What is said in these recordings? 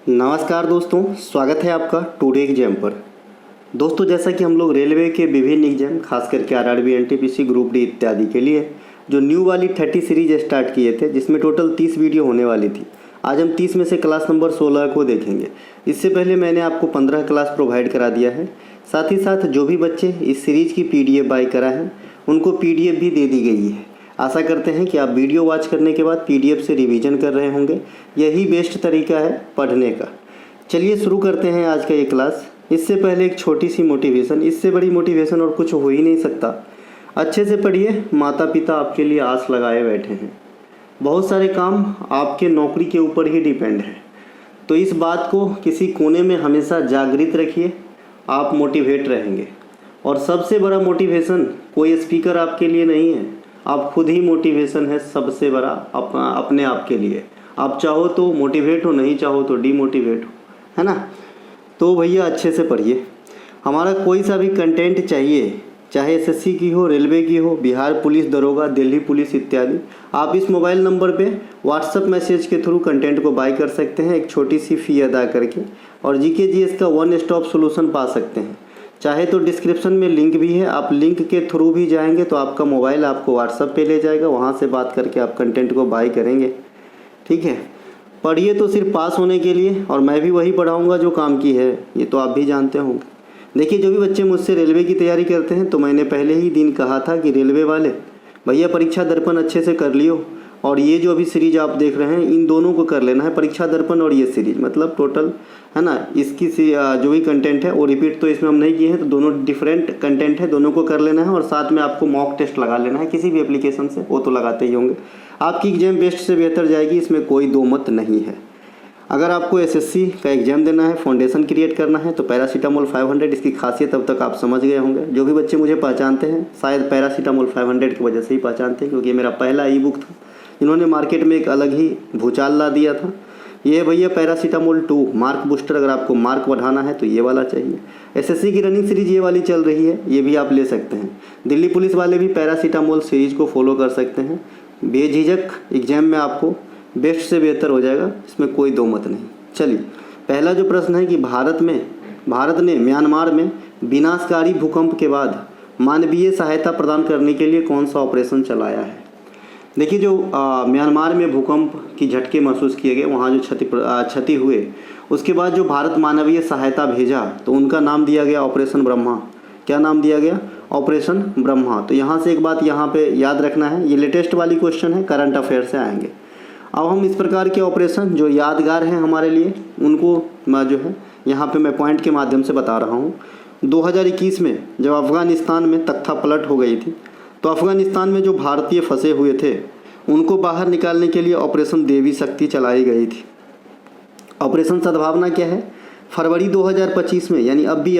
नमस्कार दोस्तों, स्वागत है आपका टुडे एग्जाम पर। दोस्तों, जैसा कि हम लोग रेलवे के विभिन्न एग्जाम खास करके आरआरबी, एनटीपीसी, ग्रुप डी इत्यादि के लिए जो न्यू वाली 30 सीरीज स्टार्ट किए थे, जिसमें टोटल 30 वीडियो होने वाली थी। आज हम 30 में से क्लास नंबर 16 को देखेंगे। इससे पहले मैंने आपको 15 क्लास प्रोवाइड करा दिया है। साथ ही साथ जो भी बच्चे इस सीरीज की PDF बाय करा है उनको PDF भी दे दी गई है। आशा करते हैं कि आप वीडियो वॉच करने के बाद PDF से रिवीजन कर रहे होंगे। यही बेस्ट तरीका है पढ़ने का। चलिए शुरू करते हैं आज का ये क्लास। इससे पहले एक छोटी सी मोटिवेशन, इससे बड़ी मोटिवेशन और कुछ हो ही नहीं सकता। अच्छे से पढ़िए, माता पिता आपके लिए आस लगाए बैठे हैं। बहुत सारे काम आपके नौकरी के ऊपर ही डिपेंड है, तो इस बात को किसी कोने में हमेशा जागृत रखिए, आप मोटिवेट रहेंगे। और सबसे बड़ा मोटिवेशन कोई स्पीकर आपके लिए नहीं है, आप खुद ही मोटिवेशन है सबसे बड़ा अपने आप के लिए। आप चाहो तो मोटिवेट हो, नहीं चाहो तो डीमोटिवेट हो, है ना। तो भैया अच्छे से पढ़िए। हमारा कोई सा भी कंटेंट चाहिए, चाहे SSC की हो, रेलवे की हो, बिहार पुलिस दरोगा, दिल्ली पुलिस इत्यादि, आप इस मोबाइल नंबर पे व्हाट्सएप मैसेज के थ्रू कंटेंट को बाय कर सकते हैं एक छोटी सी फ़ी अदा करके, और GK GS का वन स्टॉप सोल्यूशन पा सकते हैं। चाहे तो डिस्क्रिप्शन में लिंक भी है, आप लिंक के थ्रू भी जाएंगे तो आपका मोबाइल आपको व्हाट्सएप पे ले जाएगा, वहाँ से बात करके आप कंटेंट को बाय करेंगे। ठीक है, पढ़िए तो सिर्फ पास होने के लिए, और मैं भी वही पढ़ाऊँगा जो काम की है, ये तो आप भी जानते होंगे। देखिए, जो भी बच्चे मुझसे रेलवे की तैयारी करते हैं, तो मैंने पहले ही दिन कहा था कि रेलवे वाले भैया परीक्षा दर्पण अच्छे से कर लियो, और ये जो अभी सीरीज आप देख रहे हैं इन दोनों को कर लेना है, परीक्षा दर्पण और ये सीरीज, मतलब टोटल है ना। इसकी जो भी कंटेंट है वो रिपीट तो इसमें हम नहीं किए हैं, तो दोनों डिफरेंट कंटेंट है, दोनों को कर लेना है। और साथ में आपको मॉक टेस्ट लगा लेना है किसी भी एप्लीकेशन से, वो तो लगाते ही होंगे। आपकी एग्जाम बेस्ट से बेहतर जाएगी, इसमें कोई दो मत नहीं है। अगर आपको SSC का एग्जाम देना है, फाउंडेशन क्रिएट करना है, तो पैरासीटामोल 500, इसकी खासियत अब तक आप समझ गए होंगे। जो भी बच्चे मुझे पहचानते हैं शायद पैरासीटामोल 500 की वजह से ही पहचानते हैं, क्योंकि ये मेरा पहला ई बुक था। इन्होंने मार्केट में एक अलग ही भूचाल ला दिया था। ये भैया पैरासीटामोल 2 मार्क बूस्टर, अगर आपको मार्क बढ़ाना है तो ये वाला चाहिए। SSC की रनिंग सीरीज ये वाली चल रही है, ये भी आप ले सकते हैं। दिल्ली पुलिस वाले भी पैरासीटामोल सीरीज को फॉलो कर सकते हैं। बेझिझक एग्जाम में आपको बेस्ट से बेहतर हो जाएगा, इसमें कोई दो मत नहीं। चलिए, पहला जो प्रश्न है कि भारत ने म्यांमार में विनाशकारी भूकंप के बाद मानवीय सहायता प्रदान करने के लिए कौन सा ऑपरेशन चलाया है। देखिए, जो म्यांमार में भूकंप की झटके महसूस किए गए, वहाँ जो क्षति हुए, उसके बाद जो भारत मानवीय सहायता भेजा, तो उनका नाम दिया गया ऑपरेशन ब्रह्मा। क्या नाम दिया गया? ऑपरेशन ब्रह्मा। तो यहाँ से एक बात यहाँ पे याद रखना है, ये लेटेस्ट वाली क्वेश्चन है, करंट अफेयर से आएंगे। अब हम इस प्रकार के ऑपरेशन जो यादगार हैं हमारे लिए, उनको जो है यहाँ पे मैं पॉइंट के माध्यम से बता रहा हूँ। 2021 में जब अफ़गानिस्तान में तख्ता पलट हो गई थी, तो अफ़गानिस्तान में जो भारतीय फंसे हुए थे उनको बाहर निकालने के लिए ऑपरेशन देवी शक्ति चलाई गई थी। ऑपरेशन सद्भावना क्या है? फरवरी 2025 में, यानी अभी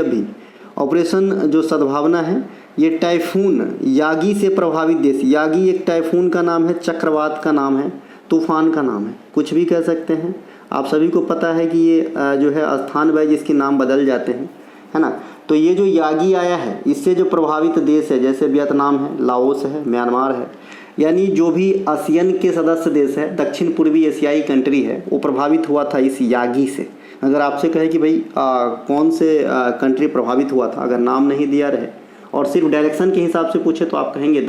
ऑपरेशन जो सद्भावना है, ये टाइफून यागी से प्रभावित देश, यागी एक टाइफून का नाम है, चक्रवात का नाम है, तूफान का नाम है, कुछ भी कह सकते हैं। आप सभी को पता है कि ये जो है स्थान वाइज इसके नाम बदल जाते हैं, है ना। तो ये जो यागी आया है, इससे जो प्रभावित देश है, जैसे वियतनाम है, लाओस है, म्यांमार है, यानी जो भी आसियान के सदस्य देश है, दक्षिण पूर्वी एशियाई कंट्री है, वो प्रभावित हुआ था इस यागी से। अगर आपसे कहे कि भाई कौन से कंट्री प्रभावित हुआ था, अगर नाम नहीं दिया रहे और सिर्फ डायरेक्शन के हिसाब से पूछे, तो आप कहेंगे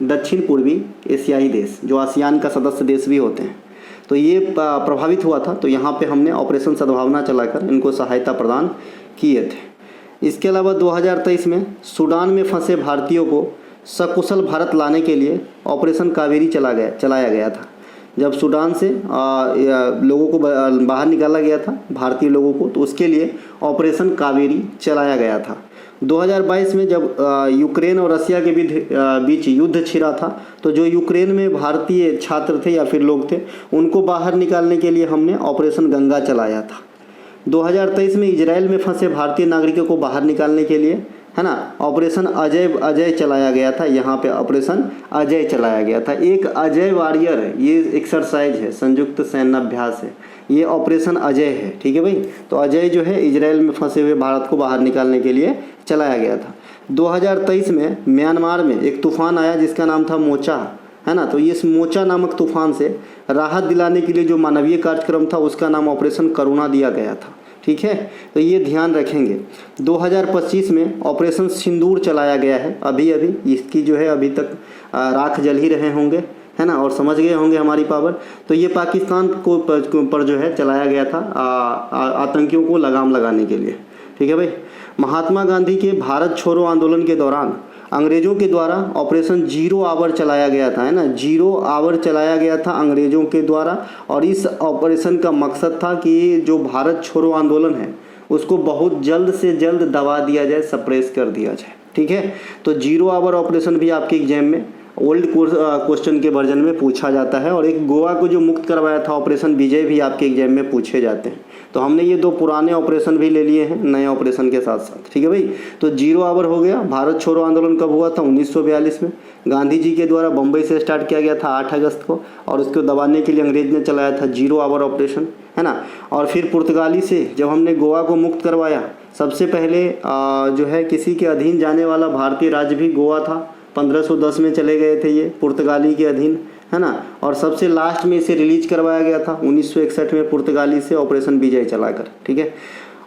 दक्षिण पूर्वी एशियाई देश, जो आसियान का सदस्य देश भी होते हैं। तो ये प्रभावित हुआ था, तो यहाँ पे हमने ऑपरेशन सद्भावना चलाकर इनको सहायता प्रदान किए थे। इसके अलावा 2023 में सूडान में फंसे भारतीयों को सकुशल भारत लाने के लिए ऑपरेशन कावेरी चलाया गया था। जब सूडान से लोगों को बाहर निकाला गया था, भारतीय लोगों को, तो उसके लिए ऑपरेशन कावेरी चलाया गया था। 2022 में जब यूक्रेन और रसिया के बीच युद्ध छिड़ा था, तो जो यूक्रेन में भारतीय छात्र थे या फिर लोग थे, उनको बाहर निकालने के लिए हमने ऑपरेशन गंगा चलाया था। 2023 में इजराइल में फंसे भारतीय नागरिकों को बाहर निकालने के लिए, है ना, ऑपरेशन अजय चलाया गया था। यहाँ पे ऑपरेशन अजय चलाया गया था। एक अजय वॉरियर है, ये एक्सरसाइज है, संयुक्त सैन्याभ्यास है, ये ऑपरेशन अजय है। ठीक है भाई। तो अजय जो है इजराइल में फंसे हुए भारत को बाहर निकालने के लिए चलाया गया था। 2023 में म्यांमार में एक तूफान आया जिसका नाम था मोचा, है ना। तो ये मोचा नामक तूफान से राहत दिलाने के लिए जो मानवीय कार्यक्रम था उसका नाम ऑपरेशन करुणा दिया गया था। ठीक है, तो ये ध्यान रखेंगे। 2025 में ऑपरेशन सिंदूर चलाया गया है। अभी इसकी जो है अभी तक राख जल ही रहे होंगे, है ना, और समझ गए होंगे हमारी पावर। तो ये पाकिस्तान को पर जो है चलाया गया था आतंकियों को लगाम लगाने के लिए। ठीक है भाई। महात्मा गांधी के भारत छोड़ो आंदोलन के दौरान अंग्रेज़ों के द्वारा ऑपरेशन 0 आवर चलाया गया था, है ना। 0 आवर चलाया गया था अंग्रेज़ों के द्वारा, और इस ऑपरेशन का मकसद था कि जो भारत छोड़ो आंदोलन है उसको बहुत जल्द से जल्द दबा दिया जाए, सप्रेस कर दिया जाए। ठीक है, तो 0 आवर ऑपरेशन भी आपके एग्जाम में ओल्ड क्वेश्चन के वर्जन में पूछा जाता है, और एक गोवा को जो मुक्त करवाया था ऑपरेशन विजय भी आपके एग्जाम में पूछे जाते हैं। तो हमने ये 2 पुराने ऑपरेशन भी ले लिए हैं नए ऑपरेशन के साथ साथ। ठीक है भाई। तो 0 आवर हो गया। भारत छोड़ो आंदोलन कब हुआ था? 1942 में। गांधी जी के द्वारा बम्बई से स्टार्ट किया गया था 8 अगस्त को, और उसको दबाने के लिए अंग्रेज ने चलाया था 0 आवर ऑपरेशन, है ना। और फिर पुर्तगाली से जब हमने गोवा को मुक्त करवाया, सबसे पहले जो है किसी के अधीन जाने वाला भारतीय राज्य भी गोवा था। 1510 में चले गए थे ये पुर्तगाली के अधीन, है ना। और सबसे लास्ट में इसे रिलीज करवाया गया था 1961 में पुर्तगाली से ऑपरेशन विजय चलाकर। ठीक है।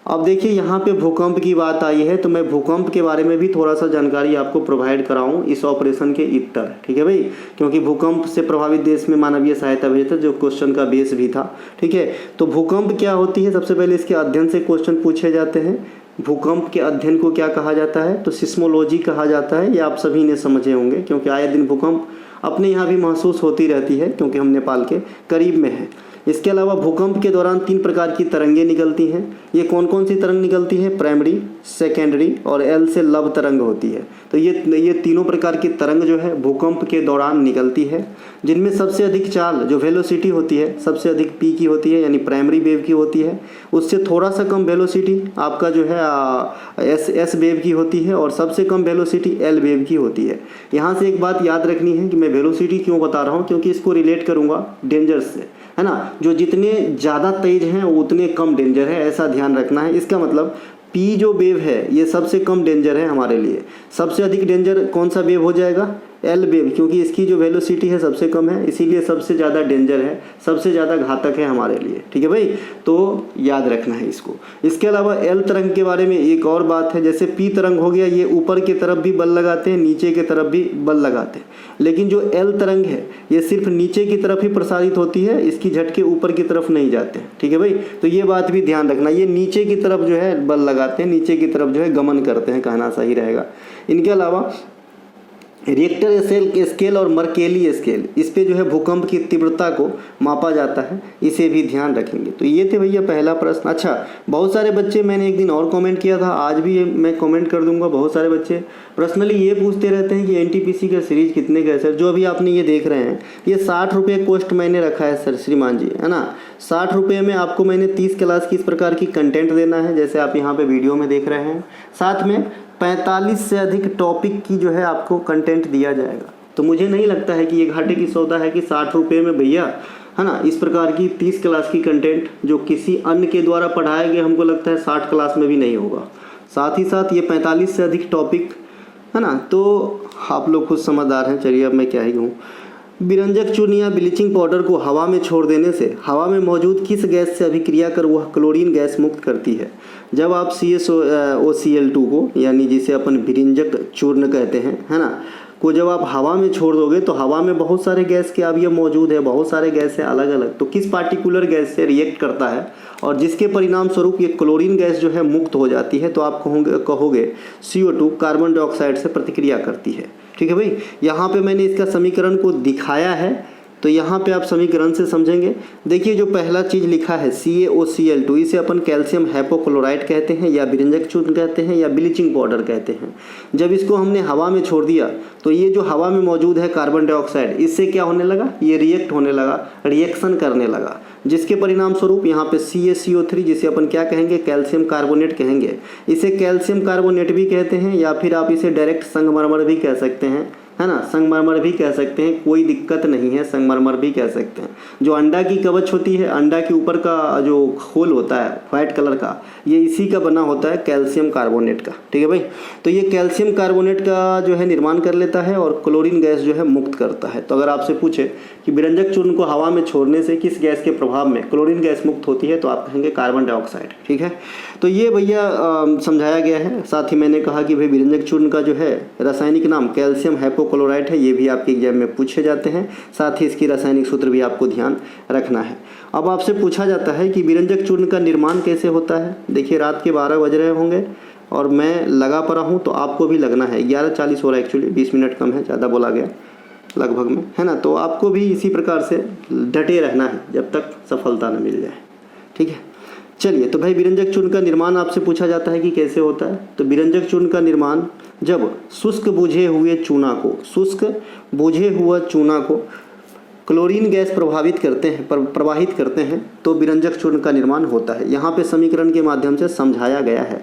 अब देखिए यहाँ पे भूकंप की बात आई है, तो मैं भूकंप के बारे में भी थोड़ा सा जानकारी आपको प्रोवाइड कराऊँ इस ऑपरेशन के इतर। ठीक है भाई, क्योंकि भूकंप से प्रभावित देश में मानवीय सहायता भेजे थे, जो क्वेश्चन का बेस भी था। ठीक है, तो भूकंप क्या होती है? सबसे पहले इसके अध्ययन से क्वेश्चन पूछे जाते हैं। भूकंप के अध्ययन को क्या कहा जाता है? तो सिस्मोलॉजी कहा जाता है। ये आप सभी ने समझे होंगे, क्योंकि आए दिन भूकंप अपने यहाँ भी महसूस होती रहती है, क्योंकि हम नेपाल के करीब में हैं। इसके अलावा भूकंप के दौरान 3 प्रकार की तरंगें निकलती हैं। ये कौन कौन सी तरंग निकलती है? प्राइमरी, सेकेंडरी और एल से लव तरंग होती है। तो ये तीनों प्रकार की तरंग जो है भूकंप के दौरान निकलती है, जिनमें सबसे अधिक चाल जो वेलोसिटी होती है सबसे अधिक पी की होती है, यानी प्राइमरी वेव की होती है। उससे थोड़ा सा कम वेलोसिटी आपका जो है एस वेव की होती है, और सबसे कम वेलोसिटी एल वेव की होती है। यहाँ से एक बात याद रखनी है कि मैं वेलोसिटी क्यों बता रहा हूँ, क्योंकि इसको रिलेट करूँगा डेंजर से, है ना। जो जितने ज़्यादा तेज हैं उतने कम डेंजर है, ऐसा ध्यान रखना है। इसका मतलब पी जो वेव है ये सबसे कम डेंजर है हमारे लिए। सबसे अधिक डेंजर कौन सा वेव हो जाएगा? एल वेव, क्योंकि इसकी जो वेलोसिटी है सबसे कम है, इसीलिए सबसे ज़्यादा डेंजर है, सबसे ज़्यादा घातक है हमारे लिए। ठीक है भाई, तो याद रखना है इसको। इसके अलावा एल तरंग के बारे में एक और बात है। जैसे पी तरंग हो गया, ये ऊपर की तरफ भी बल लगाते हैं, नीचे की तरफ भी बल लगाते हैं, लेकिन जो एल तरंग है ये सिर्फ नीचे की तरफ ही प्रसारित होती है, इसकी झटके ऊपर की तरफ नहीं जाते हैं। ठीक है भाई, तो ये बात भी ध्यान रखना। ये नीचे की तरफ जो है बल लगाते हैं, नीचे की तरफ जो है गमन करते हैं, कहना सही रहेगा। इनके अलावा रिएक्टर स्केल और मर्केली स्केल, इस पे जो है भूकंप की तीव्रता को मापा जाता है, इसे भी ध्यान रखेंगे। तो ये थे भैया पहला प्रश्न। अच्छा, बहुत सारे बच्चे, मैंने एक दिन और कमेंट किया था, आज भी मैं कमेंट कर दूंगा। बहुत सारे बच्चे पर्सनली ये पूछते रहते हैं कि एनटीपीसी का सीरीज कितने का है सर। जो अभी आपने ये देख रहे हैं ये 60 रुपये कॉस्ट मैंने रखा है सर श्रीमान जी, है ना। 60 रुपये में आपको मैंने 30 क्लास की इस प्रकार की कंटेंट देना है, जैसे आप यहाँ पे वीडियो में देख रहे हैं। साथ में 45 से अधिक टॉपिक की जो है आपको कंटेंट दिया जाएगा। तो मुझे नहीं लगता है कि ये घाटे की सौदा है कि 60 रुपये में भैया, है ना, इस प्रकार की 30 क्लास की कंटेंट जो किसी अन्य के द्वारा पढ़ाए गए, हमको लगता है 60 क्लास में भी नहीं होगा। साथ ही साथ ये 45 से अधिक टॉपिक, है ना। तो आप लोग खुद समझदार हैं। चलिए अब मैं क्या ही कहूँ। बिरंजक चूर्ण या ब्लीचिंग पाउडर को हवा में छोड़ देने से हवा में मौजूद किस गैस से अभिक्रिया कर वह क्लोरीन गैस मुक्त करती है? जब आप CaOCl2 को, यानी जिसे अपन बिरंजक चूर्ण कहते हैं, है ना, को जब आप हवा में छोड़ दोगे तो हवा में बहुत सारे गैस के अवयव मौजूद है, बहुत सारे गैस है अलग अलग। तो किस पार्टिकुलर गैस से रिएक्ट करता है और जिसके परिणाम स्वरूप ये क्लोरीन गैस जो है मुक्त हो जाती है? तो आप कहोगे CO2 कार्बन डाइऑक्साइड से प्रतिक्रिया करती है। ठीक है भाई, यहाँ पे मैंने इसका समीकरण को दिखाया है, तो यहाँ पे आप समीकरण से समझेंगे। देखिए जो पहला चीज़ लिखा है CaOCl2, इसे अपन कैल्शियम हाइपोक्लोराइड कहते हैं, या बिरंजक चूर्ण कहते हैं, या ब्लीचिंग पाउडर कहते हैं। जब इसको हमने हवा में छोड़ दिया तो ये जो हवा में मौजूद है कार्बन डाइऑक्साइड, इससे क्या होने लगा? ये रिएक्ट होने लगा, रिएक्शन करने लगा, जिसके परिणाम स्वरूप यहाँ पे CaCO3, जिसे अपन क्या कहेंगे? कैल्शियम कार्बोनेट कहेंगे। इसे कैल्शियम कार्बोनेट भी कहते हैं, या फिर आप इसे डायरेक्ट संगमरमर भी कह सकते हैं, है ना, संगमरमर भी कह सकते हैं, कोई दिक्कत नहीं है, संगमरमर भी कह सकते हैं। जो अंडा की कवच होती है, अंडा के ऊपर का जो खोल होता है वाइट कलर का, ये इसी का बना होता है, कैल्शियम कार्बोनेट का। ठीक है भाई, तो ये कैल्शियम कार्बोनेट का जो है निर्माण कर लेता है और क्लोरीन गैस जो है मुक्त करता है। तो अगर आपसे पूछे कि विरंजक चूर्ण को हवा में छोड़ने से किस गैस के प्रभाव में क्लोरीन गैस मुक्त होती है, तो आप कहेंगे कार्बन डाइऑक्साइड। ठीक है, तो ये भैया समझाया गया है। साथ ही मैंने कहा कि भाई विरंजक चूर्ण का जो है रासायनिक नाम कैल्शियम हाइपोक्लोराइट है, ये भी आपके एग्जाम में पूछे जाते हैं। साथ ही इसकी रासायनिक सूत्र भी आपको ध्यान रखना है। अब आपसे पूछा जाता है कि विरंजक चूर्ण का निर्माण कैसे होता है। देखिए रात के 12 बज रहे होंगे और मैं लगा पड़ा हूँ, तो आपको भी लगना है। 11:40 हो रहा है, एक्चुअली 20 मिनट कम है, ज़्यादा बोला गया लगभग में, है ना। तो आपको भी इसी प्रकार से डटे रहना है जब तक सफलता न मिल जाए। ठीक है, चलिए। तो भाई विरंजक चूर्ण का निर्माण आपसे पूछा जाता है कि कैसे होता है। तो विरंजक चूर्ण का निर्माण जब शुष्क बुझे हुए चूना को क्लोरीन गैस प्रवाहित करते हैं तो विरंजक चूर्ण का निर्माण होता है। यहाँ पे समीकरण के माध्यम से समझाया गया है।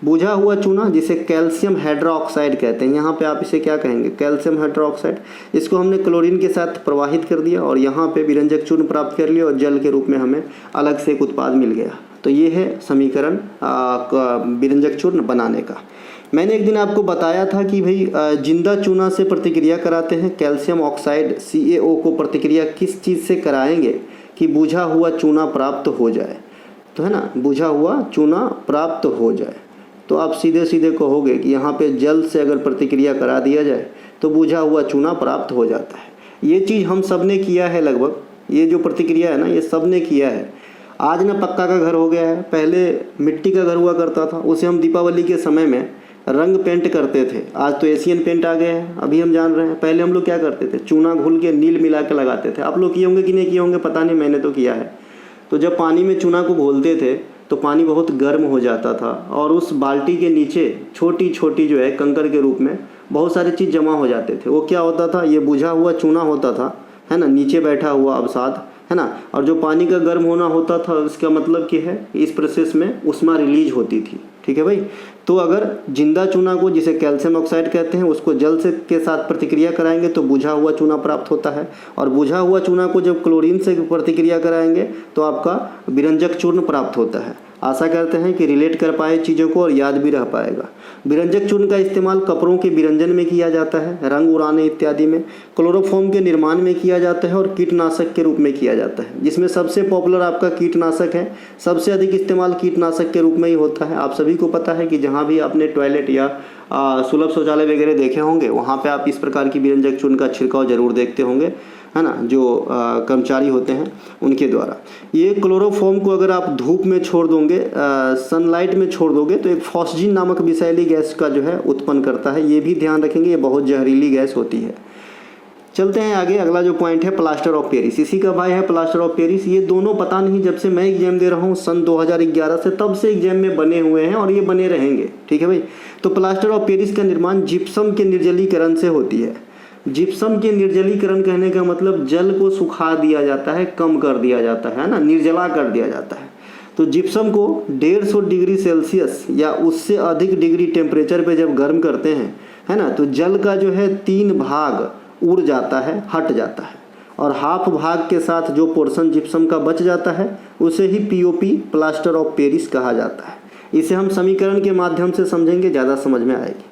बुझा हुआ चूना जिसे कैल्शियम हाइड्रोक्साइड कहते हैं, यहाँ पे आप इसे क्या कहेंगे, कैल्शियम हाइड्रोक्साइड। इसको हमने क्लोरीन के साथ प्रवाहित कर दिया और यहाँ पे विरंजक चूर्ण प्राप्त कर लिया और जल के रूप में हमें अलग से एक उत्पाद मिल गया। तो ये है समीकरण विरंजक चूर्ण बनाने का। मैंने एक दिन आपको बताया था कि भाई जिंदा चूना से प्रतिक्रिया कराते हैं, कैल्शियम ऑक्साइड CaO को प्रतिक्रिया किस चीज़ से कराएंगे कि बुझा हुआ चूना प्राप्त हो जाए। तो है ना, बुझा हुआ चूना प्राप्त हो जाए। तो आप सीधे सीधे कहोगे कि यहाँ पे जल से अगर प्रतिक्रिया करा दिया जाए तो बुझा हुआ चूना प्राप्त हो जाता है। ये चीज़ हम सब ने किया है लगभग, ये जो प्रतिक्रिया है ना, ये सब ने किया है। आज ना पक्का का घर हो गया है, पहले मिट्टी का घर हुआ करता था, उसे हम दीपावली के समय में रंग पेंट करते थे। आज तो एशियन पेंट आ गए हैं, अभी हम जान रहे हैं। पहले हम लोग क्या करते थे, चूना घुल के नील मिला के लगाते थे। आप लोग किए होंगे कि नहीं किए होंगे पता नहीं, मैंने तो किया है। तो जब पानी में चूना को घोलते थे तो पानी बहुत गर्म हो जाता था और उस बाल्टी के नीचे छोटी छोटी जो है कंकर के रूप में बहुत सारी चीज़ जमा हो जाते थे। वो क्या होता था, ये बुझा हुआ चूना होता था, है ना, नीचे बैठा हुआ अवसाद, है ना। और जो पानी का गर्म होना होता था इसका मतलब क्या है, इस प्रोसेस में ऊष्मा रिलीज होती थी। ठीक है भाई, तो अगर जिंदा चूना को जिसे कैल्शियम ऑक्साइड कहते हैं उसको जल से के साथ प्रतिक्रिया कराएंगे तो बुझा हुआ चूना प्राप्त होता है। और बुझा हुआ चूना को जब क्लोरीन से प्रतिक्रिया कराएंगे तो आपका विरंजक चूर्ण प्राप्त होता है। आशा करते हैं कि रिलेट कर पाए चीज़ों को और याद भी रह पाएगा। विरंजक चूर्ण का इस्तेमाल कपड़ों के विरंजन में किया जाता है, रंग उड़ाने इत्यादि में, क्लोरोफॉर्म के निर्माण में किया जाता है और कीटनाशक के रूप में किया जाता है। जिसमें सबसे पॉपुलर आपका कीटनाशक है, सबसे अधिक इस्तेमाल कीटनाशक के रूप में ही होता है। आप सभी को पता है कि जहाँ भी आपने टॉयलेट या सुलभ शौचालय वगैरह देखे होंगे वहाँ पे आप इस प्रकार की विरंजक चूर्ण का छिड़काव जरूर देखते होंगे, है ना, जो कर्मचारी होते हैं उनके द्वारा। ये क्लोरोफॉर्म को अगर आप धूप में छोड़ दोगे, सनलाइट में छोड़ दोगे तो एक फॉस्जिन नामक विषैली गैस का जो है उत्पन्न करता है। ये भी ध्यान रखेंगे, ये बहुत जहरीली गैस होती है। चलते हैं आगे। अगला जो पॉइंट है प्लास्टर ऑफ पेरिस, इसी का भाई है प्लास्टर ऑफ पेरिस। ये दोनों पता नहीं जब से मैं एग्जाम दे रहा हूँ सन 2011 से, तब से एग्जाम में बने हुए हैं और ये बने रहेंगे। ठीक है भाई, तो प्लास्टर ऑफ पेरिस का निर्माण जिप्सम के निर्जलीकरण से होती है। जिप्सम के निर्जलीकरण कहने का मतलब जल को सुखा दिया जाता है, कम कर दिया जाता है ना, निर्जला कर दिया जाता है। तो जिप्सम को 150 डिग्री सेल्सियस या उससे अधिक डिग्री टेम्परेचर पे जब गर्म करते हैं, है ना, तो जल का जो है 3 भाग उड़ जाता है, हट जाता है और हाफ भाग के साथ जो पोर्शन जिप्सम का बच जाता है उसे ही POP प्लास्टर ऑफ पेरिस कहा जाता है। इसे हम समीकरण के माध्यम से समझेंगे, ज़्यादा समझ में आएगी।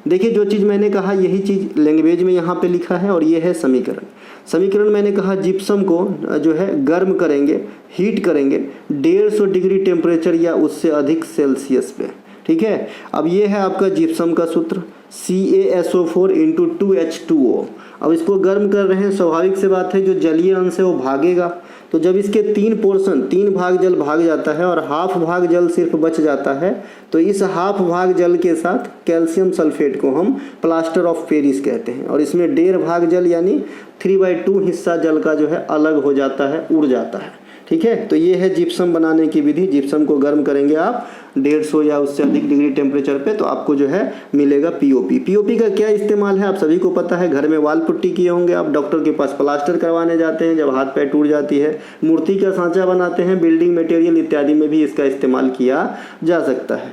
देखिए जो चीज़ मैंने कहा यही चीज़ लैंग्वेज में यहाँ पे लिखा है और ये है समीकरण। समीकरण मैंने कहा जिप्सम को जो है गर्म करेंगे, हीट करेंगे 150 डिग्री टेम्परेचर या उससे अधिक सेल्सियस पे। ठीक है, अब ये है आपका जिप्सम का सूत्र CaSO4 × 2H2O। अब इसको गर्म कर रहे हैं, स्वाभाविक से बात है जो जलीय अंश है वो भागेगा। तो जब इसके 3 पोर्शन, 3 भाग जल भाग जाता है और हाफ भाग जल सिर्फ बच जाता है, तो इस हाफ भाग जल के साथ कैल्शियम सल्फेट को हम प्लास्टर ऑफ पेरिस कहते हैं। और इसमें 1.5 भाग जल यानी 3/2 हिस्सा जल का जो है अलग हो जाता है, उड़ जाता है। ठीक है, तो ये है जिप्सम बनाने की विधि। जिप्सम को गर्म करेंगे आप 150 या उससे अधिक डिग्री टेम्परेचर पे, तो आपको जो है मिलेगा POP। POP का क्या इस्तेमाल है आप सभी को पता है, घर में वाल पुट्टी किए होंगे आप, डॉक्टर के पास प्लास्टर करवाने जाते हैं जब हाथ पैर टूट जाती है, मूर्ति का सांचा बनाते हैं, बिल्डिंग मटेरियल इत्यादि में भी इसका इस्तेमाल किया जा सकता है।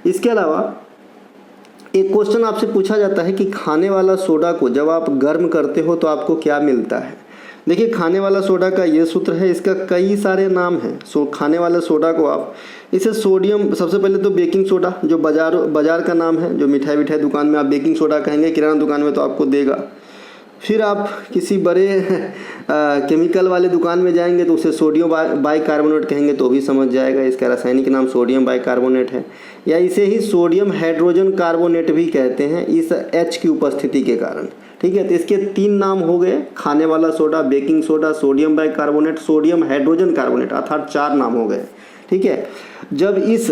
इसके अलावा एक क्वेश्चन आपसे पूछा जाता है कि खाने वाला सोडा को जब आप गर्म करते हो तो आपको क्या मिलता है। देखिए, खाने वाला सोडा का ये सूत्र है, इसका कई सारे नाम हैं। खाने वाले सोडा को आप इसे सोडियम, सबसे पहले तो बेकिंग सोडा जो बाजार का नाम है, जो मिठाई दुकान में आप बेकिंग सोडा कहेंगे, किराना दुकान में तो आपको देगा। फिर आप किसी बड़े केमिकल वाले दुकान में जाएंगे तो उसे सोडियम बाइकार्बोनेट कहेंगे तो भी समझ जाएगा, इसका रासायनिक नाम सोडियम बाइकार्बोनेट है, या इसे ही सोडियम हाइड्रोजन कार्बोनेट भी कहते हैं इस H की उपस्थिति के कारण। ठीक है, तो इसके 3 नाम हो गए, खाने वाला soda, baking soda, sodium bicarbonate, sodium hydrogen carbonate, अर्थात 4 नाम हो गए। ठीक है, जब इस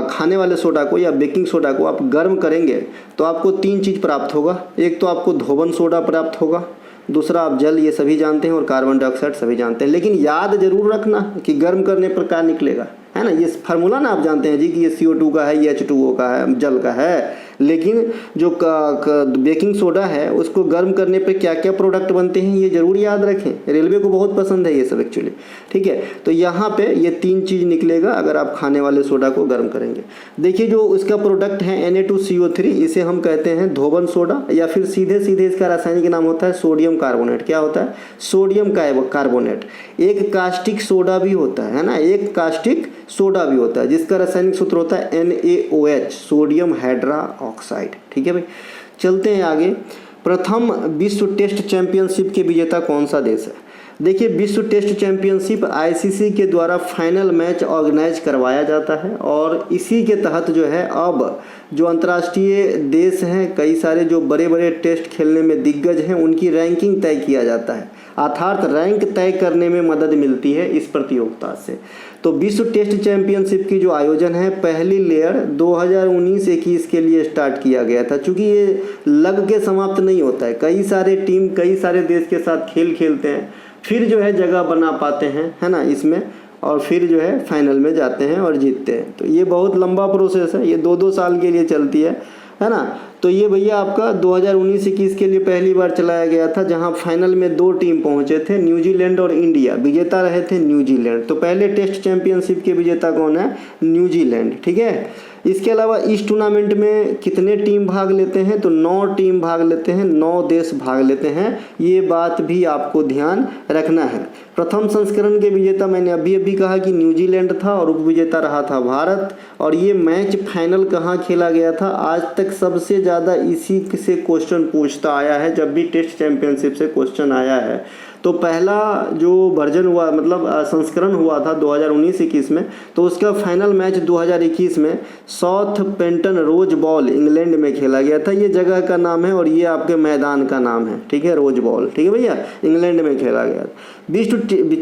खाने वाले सोडा को या बेकिंग सोडा को आप गर्म करेंगे तो आपको 3 चीज़ प्राप्त होगा। एक तो आपको धोवन सोडा प्राप्त होगा, दूसरा आप जल, ये सभी जानते हैं, और कार्बन डाइऑक्साइड सभी जानते हैं। लेकिन याद जरूर रखना कि गर्म करने पर क्या निकलेगा, है ना। ये फार्मूला ना आप जानते हैं जी कि ये CO2 का है, ये H2O का है, जल का है। लेकिन जो बेकिंग सोडा है उसको गर्म करने पे क्या क्या प्रोडक्ट बनते हैं ये ज़रूर याद रखें, रेलवे को बहुत पसंद है ये सब एक्चुअली। ठीक है, तो यहाँ पे ये 3 चीज़ निकलेगा अगर आप खाने वाले सोडा को गर्म करेंगे। देखिए, जो इसका प्रोडक्ट है Na2CO3, इसे हम कहते हैं धोवन सोडा, या फिर सीधे इसका रासायनिक नाम होता है सोडियम कार्बोनेट। क्या होता है? Sodium carbonate. एक कास्टिक सोडा भी होता है ना, एक कास्टिक सोडा भी होता है जिसका रासायनिक सूत्र होता है NaOH, सोडियम हाइड्रा ऑक्साइड। ठीक है भाई, चलते हैं आगे। प्रथम विश्व टेस्ट चैंपियनशिप के विजेता कौन सा देश है? देखिए, विश्व टेस्ट चैंपियनशिप ICC के द्वारा फाइनल मैच ऑर्गेनाइज करवाया जाता है, और इसी के तहत जो है अब जो अंतर्राष्ट्रीय देश हैं, कई सारे जो बड़े बड़े टेस्ट खेलने में दिग्गज हैं, उनकी रैंकिंग तय किया जाता है, अर्थात रैंक तय करने में मदद मिलती है इस प्रतियोगिता से। तो विश्व टेस्ट चैंपियनशिप की जो आयोजन है, पहली लेयर 2019-21 के लिए स्टार्ट किया गया था। चूँकि ये लग के समाप्त नहीं होता है, कई सारे टीम कई सारे देश के साथ खेल खेलते हैं, फिर जो है जगह बना पाते हैं, है ना, इसमें, और फिर जो है फाइनल में जाते हैं और जीतते हैं। तो ये बहुत लंबा प्रोसेस है, ये 2-2 साल के लिए चलती है ना। तो ये भैया आपका 2019-21 के लिए पहली बार चलाया गया था, जहां फाइनल में 2 टीम पहुंचे थे, न्यूजीलैंड और इंडिया। विजेता रहे थे न्यूजीलैंड। तो पहले टेस्ट चैंपियनशिप के विजेता कौन है? न्यूजीलैंड। ठीक है, इसके अलावा इस टूर्नामेंट में कितने टीम भाग लेते हैं? तो 9 टीम भाग लेते हैं, 9 देश भाग लेते हैं। ये बात भी आपको ध्यान रखना है। प्रथम संस्करण के विजेता मैंने अभी कहा कि न्यूजीलैंड था, और उपविजेता रहा था भारत। और ये मैच फाइनल कहाँ खेला गया था? आज तक सबसे ज़्यादा इसी से क्वेश्चन पूछता आया है, जब भी टेस्ट चैंपियनशिप से क्वेश्चन आया है। तो पहला जो वर्जन हुआ, मतलब संस्करण हुआ था 2019-21 में, तो उसका फाइनल मैच 2021 में साउथम्पटन रोज बॉल इंग्लैंड में खेला गया था। ये जगह का नाम है और ये आपके मैदान का नाम है। ठीक है, रोज बॉल। ठीक है भैया, इंग्लैंड में खेला गया। विश्व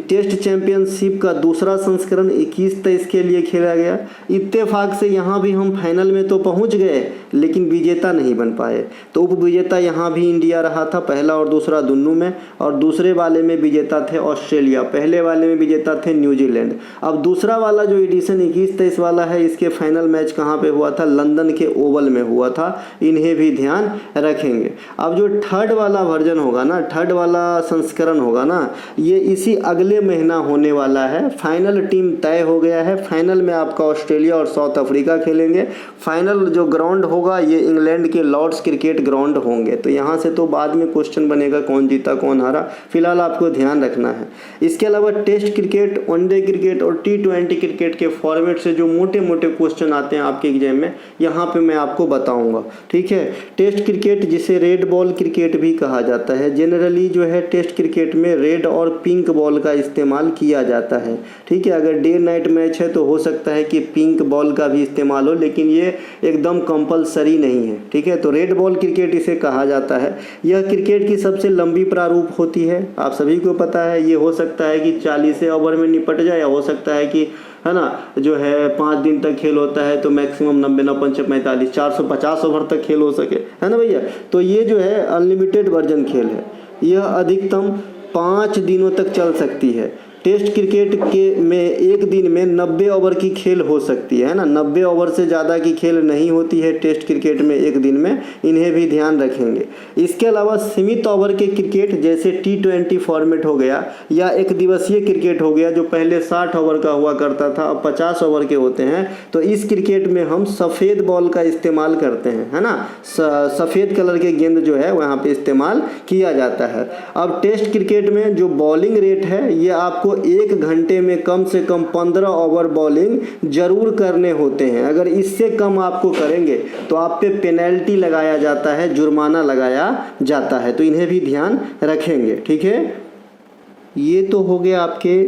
टेस्ट चैंपियनशिप का दूसरा संस्करण 21-23 के लिए खेला गया। इत्तेफाक से यहाँ भी हम फाइनल में तो पहुँच गए, लेकिन विजेता नहीं बन पाए। तो उपविजेता यहाँ भी इंडिया रहा था, पहला और दूसरा दोनों में, और दूसरे वाले में विजेता थे ऑस्ट्रेलिया, पहले वाले में विजेता थे न्यूजीलैंड। अब दूसरा वाला जो एडिशन 21-23 वाला है, इसके फाइनल मैच कहाँ पे हुआ था? लंदन के ओवल में हुआ था। इन्हें भी ध्यान रखेंगे। अब जो थर्ड वाला वर्जन होगा ना, थर्ड वाला संस्करण होगा ना, ये इसी अगले महीना होने वाला है। फाइनल टीम तय हो गया है। फाइनल में आपका ऑस्ट्रेलिया और साउथ अफ्रीका खेलेंगे। फाइनल जो ग्राउंड होगा ये इंग्लैंड के लॉर्ड्स क्रिकेट ग्राउंड होंगे। तो यहाँ से तो बाद में क्वेश्चन बनेगा कौन जीता कौन हारा, फिलहाल आपको ध्यान रखना है। इसके अलावा टेस्ट क्रिकेट, वनडे क्रिकेट और T20 क्रिकेट के फॉर्मेट से जो मोटे मोटे क्वेश्चन आते हैं आपके एग्जाम में, यहाँ पे मैं आपको बताऊंगा। ठीक है, टेस्ट क्रिकेट जिसे रेड बॉल क्रिकेट भी कहा जाता है, जनरली जो है टेस्ट क्रिकेट में रेड और पिंक बॉल का इस्तेमाल किया जाता है। ठीक है, अगर डे नाइट मैच है तो हो सकता है कि पिंक बॉल का भी इस्तेमाल हो, लेकिन ये एकदम कंपलसरी नहीं है। ठीक है, तो रेड बॉल क्रिकेट इसे कहा जाता है। यह क्रिकेट की सबसे लंबी प्रारूप होती है, आप सभी को पता है। ये हो सकता है कि 40 ओवर में निपट जाए, या हो सकता है कि, है ना, जो है 5 दिन तक खेल होता है तो मैक्सिमम 90, 9, 5, 45, 450 ओवर तक खेल हो सके, है ना भैया। तो ये जो है अनलिमिटेड वर्जन खेल है। यह अधिकतम 5 दिनों तक चल सकती है। टेस्ट क्रिकेट के में एक दिन में 90 ओवर की खेल हो सकती है ना, 90 ओवर से ज़्यादा की खेल नहीं होती है टेस्ट क्रिकेट में एक दिन में, इन्हें भी ध्यान रखेंगे। इसके अलावा सीमित ओवर के क्रिकेट जैसे T20 फॉर्मेट हो गया या एक दिवसीय क्रिकेट हो गया जो पहले 60 ओवर का हुआ करता था, अब 50 ओवर के होते हैं, तो इस क्रिकेट में हम सफ़ेद बॉल का इस्तेमाल करते हैं, है ना, सफ़ेद कलर के गेंद जो है वहाँ पे इस्तेमाल किया जाता है। अब टेस्ट क्रिकेट में जो बॉलिंग रेट है ये आपको 1 घंटे में कम से कम 15 ओवर बॉलिंग जरूर करने होते हैं। अगर इससे कम आपको करेंगे तो आप पे पेनल्टी लगाया जाता है, जुर्माना लगाया जाता है, तो इन्हें भी ध्यान रखेंगे। ठीक है, ये तो हो गया आपके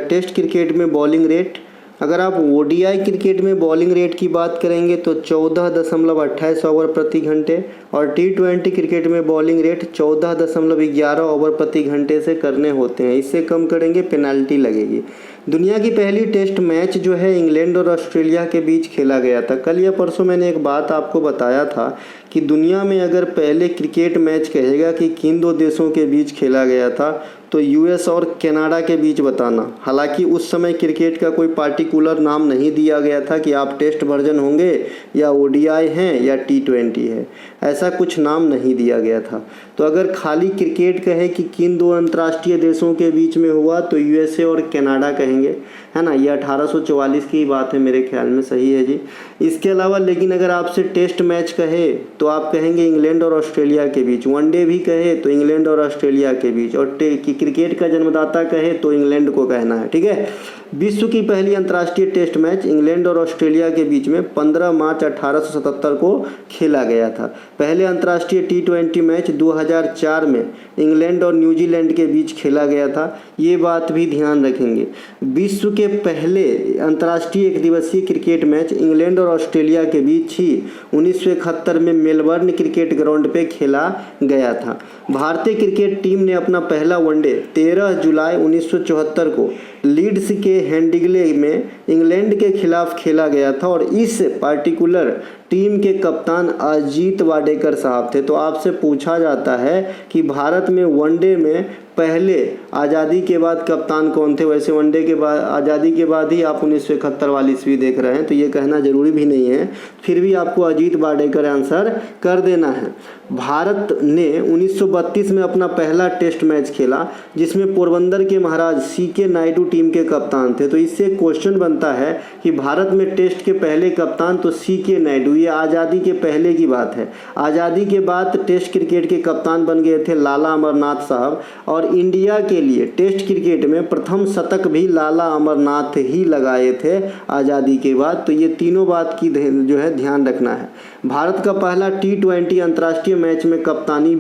टेस्ट क्रिकेट में बॉलिंग रेट। अगर आप ओडीआई क्रिकेट में बॉलिंग रेट की बात करेंगे तो 14.28 ओवर प्रति घंटे और T20 क्रिकेट में बॉलिंग रेट 14.11 ओवर प्रति घंटे से करने होते हैं। इससे कम करेंगे पेनल्टी लगेगी। दुनिया की पहली टेस्ट मैच जो है इंग्लैंड और ऑस्ट्रेलिया के बीच खेला गया था। कल या परसों मैंने एक बात आपको बताया था कि दुनिया में अगर पहले क्रिकेट मैच कहेगा कि किन 2 देशों के बीच खेला गया था तो यूएस और कनाडा के बीच बताना। हालांकि उस समय क्रिकेट का कोई पार्टिकुलर नाम नहीं दिया गया था कि आप टेस्ट वर्जन होंगे या ओडीआई हैं या T20 है, ऐसा कुछ नाम नहीं दिया गया था। तो अगर खाली क्रिकेट कहे कि किन 2 अंतर्राष्ट्रीय देशों के बीच में हुआ तो यूएसए और कनाडा कहेंगे, है ना। ये 1844 की बात है, मेरे ख्याल में सही है जी। इसके अलावा लेकिन अगर आपसे टेस्ट मैच कहे तो आप कहेंगे इंग्लैंड और ऑस्ट्रेलिया के बीच, वनडे भी कहे तो इंग्लैंड और ऑस्ट्रेलिया के बीच, और क्रिकेट का जन्मदाता कहे तो इंग्लैंड को कहना है। ठीक है, विश्व की पहली अंतर्राष्ट्रीय टेस्ट मैच इंग्लैंड और ऑस्ट्रेलिया के बीच में 15 मार्च 1877 को खेला गया था। पहले अंतर्राष्ट्रीय T20 मैच 2004 में इंग्लैंड और न्यूजीलैंड के बीच खेला गया था, ये बात भी ध्यान रखेंगे। विश्व के पहले अंतर्राष्ट्रीय एक दिवसीय क्रिकेट मैच इंग्लैंड और ऑस्ट्रेलिया के बीच ही 1971 में मेलबर्न क्रिकेट ग्राउंड पे खेला गया था। भारतीय क्रिकेट टीम ने अपना पहला वनडे 13 जुलाई 1974 को लीड्स के हेडिंग्ले में इंग्लैंड के खिलाफ खेला गया था और इस पार्टिकुलर टीम के कप्तान अजीत वाडेकर साहब थे। तो आपसे पूछा जाता है कि भारत में वनडे में पहले आज़ादी के बाद कप्तान कौन थे। वैसे वनडे के बाद, आज़ादी के बाद ही आप 1971 वाली ईस्वी देख रहे हैं, तो ये कहना जरूरी भी नहीं है, फिर भी आपको अजीत वाडेकर आंसर कर देना है। भारत ने 1932 में अपना पहला टेस्ट मैच खेला जिसमें पोरबंदर के महाराज CK नायडू टीम के कप्तान थे। तो इससे क्वेश्चन बनता है कि भारत में टेस्ट के पहले कप्तान तो CK नायडू, ये आज़ादी के पहले की बात है। आज़ादी के बाद टेस्ट क्रिकेट के कप्तान बन गए थे लाला अमरनाथ साहब, और इंडिया के लिए टेस्ट क्रिकेट में प्रथम शतक भी लाला अमरनाथ ही लगाए थे आज़ादी के बाद। तो ये तीनों बात की जो है ध्यान रखना है। भारत का पहला T20 अंतर्राष्ट्रीय मैच में कप्तानी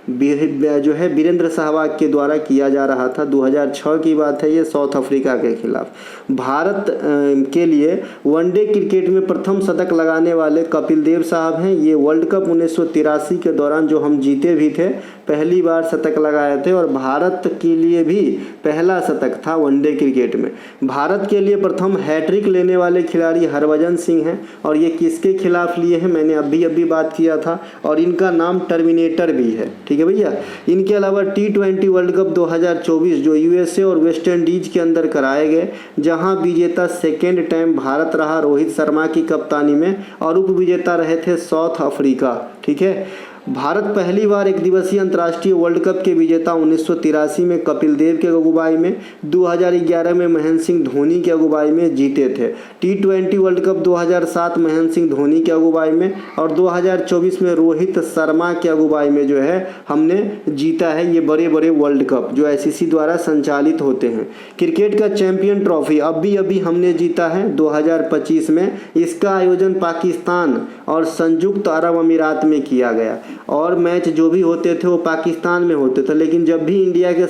जो है वीरेंद्र सहवाग के द्वारा किया जा रहा था। 2006 की बात है, ये साउथ अफ्रीका के खिलाफ। भारत के लिए वनडे क्रिकेट में प्रथम शतक लगाने वाले कपिल देव साहब हैं। ये वर्ल्ड कप 1983 के दौरान जो हम जीते भी थे, पहली बार शतक लगाए थे और भारत के लिए भी पहला शतक था वनडे क्रिकेट में। भारत के लिए प्रथम हैट्रिक लेने वाले खिलाड़ी हरभजन सिंह हैं और ये किसके खिलाफ लिए हैं मैंने अभी बात किया था, और इनका नाम टर्मिनेटर भी है। ठीक है भैया। इनके अलावा T20 वर्ल्ड कप 2024 जो USA और वेस्ट इंडीज के अंदर कराए गए, जहां विजेता सेकेंड टाइम भारत रहा रोहित शर्मा की कप्तानी में, और उप विजेता रहे थे साउथ अफ्रीका। ठीक है। भारत पहली बार एक दिवसीय अंतर्राष्ट्रीय वर्ल्ड कप के विजेता 1983 में कपिल देव के अगुवाई में, 2011 में महेंद्र सिंह धोनी के अगुवाई में जीते थे। T20 world cup 2007 Mahendra Singh Dhoni के अगुवाई में, और 2024 में रोहित शर्मा के अगुवाई में जो है हमने जीता है ये बड़े बड़े वर्ल्ड कप जो ICC द्वारा संचालित होते हैं। क्रिकेट का चैंपियन ट्रॉफी अभी हमने जीता है 2025 में। इसका आयोजन पाकिस्तान और संयुक्त अरब अमीरात में किया गया, और मैच जो भी होते थे वो पाकिस्तान में होते थे, लेकिन जब भी इंडिया के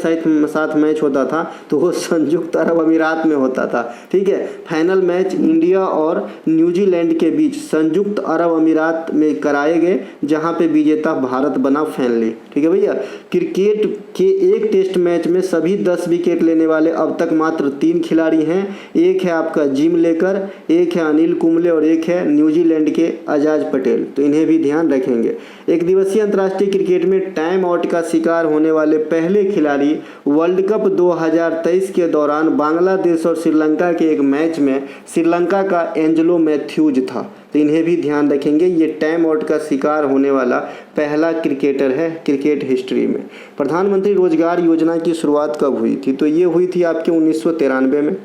साथ मैच होता था तो वो संयुक्त अरब अमीरात में होता था। ठीक है। फाइनल मैच इंडिया और न्यूजीलैंड के बीच संयुक्त अरब अमीरात में कराए गए, जहां पे विजेता भारत बना फाइनली। ठीक है भैया। क्रिकेट के एक टेस्ट मैच में सभी 10 विकेट लेने वाले अब तक मात्र 3 खिलाड़ी हैं। एक है आपका जिम लेकर, एक है अनिल कुंबले और एक है न्यूजीलैंड के अजाज पटेल। तो इन्हें भी ध्यान रखेंगे। एक दिवसीय अंतर्राष्ट्रीय क्रिकेट में टाइम आउट का शिकार होने वाले पहले खिलाड़ी वर्ल्ड कप 2023 के दौरान बांग्लादेश और श्रीलंका के एक मैच में श्रीलंका का एंजेलो मैथ्यूज था। तो इन्हें भी ध्यान रखेंगे, ये टाइम आउट का शिकार होने वाला पहला क्रिकेटर है क्रिकेट हिस्ट्री में। प्रधानमंत्री रोजगार योजना की शुरुआत कब हुई थी? तो ये हुई थी आपके 1993 में।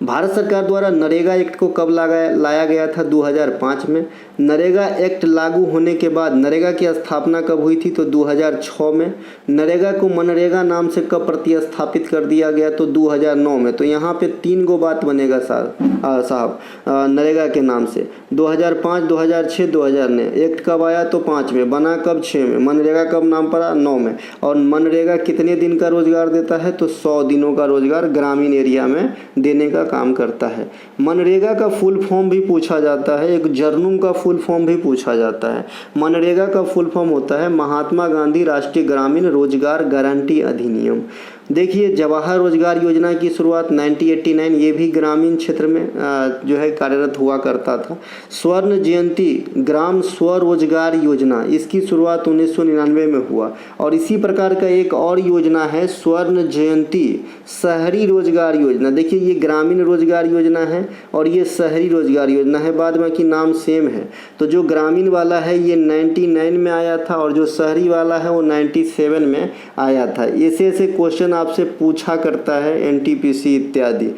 भारत सरकार द्वारा नरेगा एक्ट को कब लाया गया था? 2005 में। नरेगा एक्ट लागू होने के बाद नरेगा की स्थापना कब हुई थी? तो 2006 में। नरेगा को मनरेगा नाम से कब प्रतिस्थापित कर दिया गया? तो 2009 में। तो यहाँ पे 3 गो बात बनेगा साहब नरेगा के नाम से। 2005, 2006, 2009। एक्ट कब आया? तो 5 में। बना कब? 6 में। मनरेगा कब नाम पड़ा? 9 में। और मनरेगा कितने दिन का रोजगार देता है? तो 100 दिनों का रोजगार ग्रामीण एरिया में देने का काम करता है। मनरेगा का फुल फॉर्म भी पूछा जाता है, एक जर्नूम का फुल फॉर्म भी पूछा जाता है। मनरेगा का फुल फॉर्म होता है महात्मा गांधी राष्ट्रीय ग्रामीण रोजगार गारंटी अधिनियम। देखिए, जवाहर रोजगार योजना की शुरुआत 1989, ये भी ग्रामीण क्षेत्र में जो है कार्यरत हुआ करता था। स्वर्ण जयंती ग्राम स्वरोजगार योजना, इसकी शुरुआत 1999 में हुआ। और इसी प्रकार का एक और योजना है स्वर्ण जयंती शहरी रोजगार योजना। देखिए, ये ग्रामीण रोजगार योजना है और ये शहरी रोजगार योजना है, बाद बाकी नाम सेम है। तो जो ग्रामीण वाला है ये 99 में आया था और जो शहरी वाला है वो 97 में आया था। ऐसे क्वेश्चन आपसे पूछा करता है एनटीपीसी इत्यादि।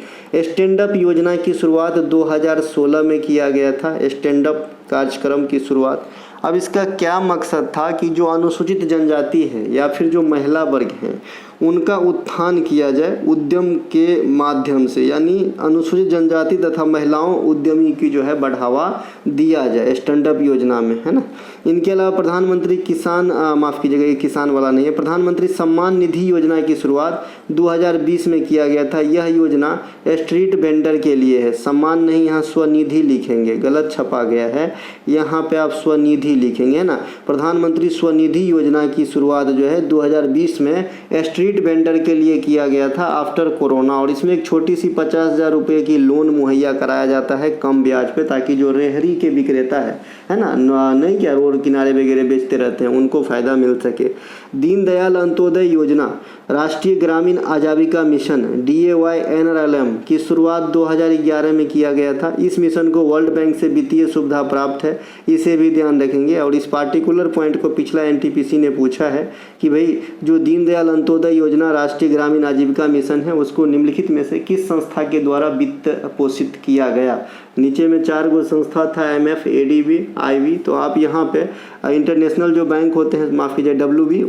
स्टैंड अप योजना की शुरुआत 2016 में किया गया था। स्टैंड अप कार्यक्रम की शुरुआत। अब इसका क्या मकसद था कि जो अनुसूचित जनजाति है या फिर जो महिला वर्ग हैं उनका उत्थान किया जाए उद्यम के माध्यम से, यानी अनुसूचित जनजाति तथा महिलाओं उद्यमी की जो है बढ़ावा दिया जाए स्टैंड अप योजना में, है ना। इनके अलावा प्रधानमंत्री किसान माफ़ कीजिएगा, ये किसान वाला नहीं है, प्रधानमंत्री सम्मान निधि योजना की शुरुआत 2020 में किया गया था। यह योजना स्ट्रीट वेंडर के लिए है। सम्मान नहीं, यहाँ स्वनिधि लिखेंगे, गलत छपा गया है, यहाँ पे आप स्वनिधि लिखेंगे, है ना। प्रधानमंत्री स्वनिधि योजना की शुरुआत जो है 2020 में स्ट्रीट वेंडर के लिए किया गया था आफ्टर कोरोना। और इसमें एक छोटी सी 50,000 रुपये की लोन मुहैया कराया जाता है कम ब्याज पे, ताकि जो रेहड़ी के विक्रेता है ना, नहीं क्या रोड किनारे वगैरह बेचते रहते हैं, उनको फ़ायदा मिल सके। दीनदयाल अंत्योदय योजना राष्ट्रीय ग्रामीण आजीविका मिशन DAYNRLM की शुरुआत 2011 में किया गया था। इस मिशन को वर्ल्ड बैंक से वित्तीय सुविधा प्राप्त है, इसे भी ध्यान रखेंगे। और इस पार्टिकुलर पॉइंट को पिछला एनटीपीसी ने पूछा है कि भाई जो दीनदयाल अंत्योदय योजना राष्ट्रीय ग्रामीण आजीविका मिशन है उसको निम्नलिखित में से किस संस्था के द्वारा वित्त पोषित किया गया? नीचे में 4 गो संस्था था, MF, ADB, IB। तो आप यहाँ पे इंटरनेशनल जो बैंक होते हैं, माफ़ कीजिए WB,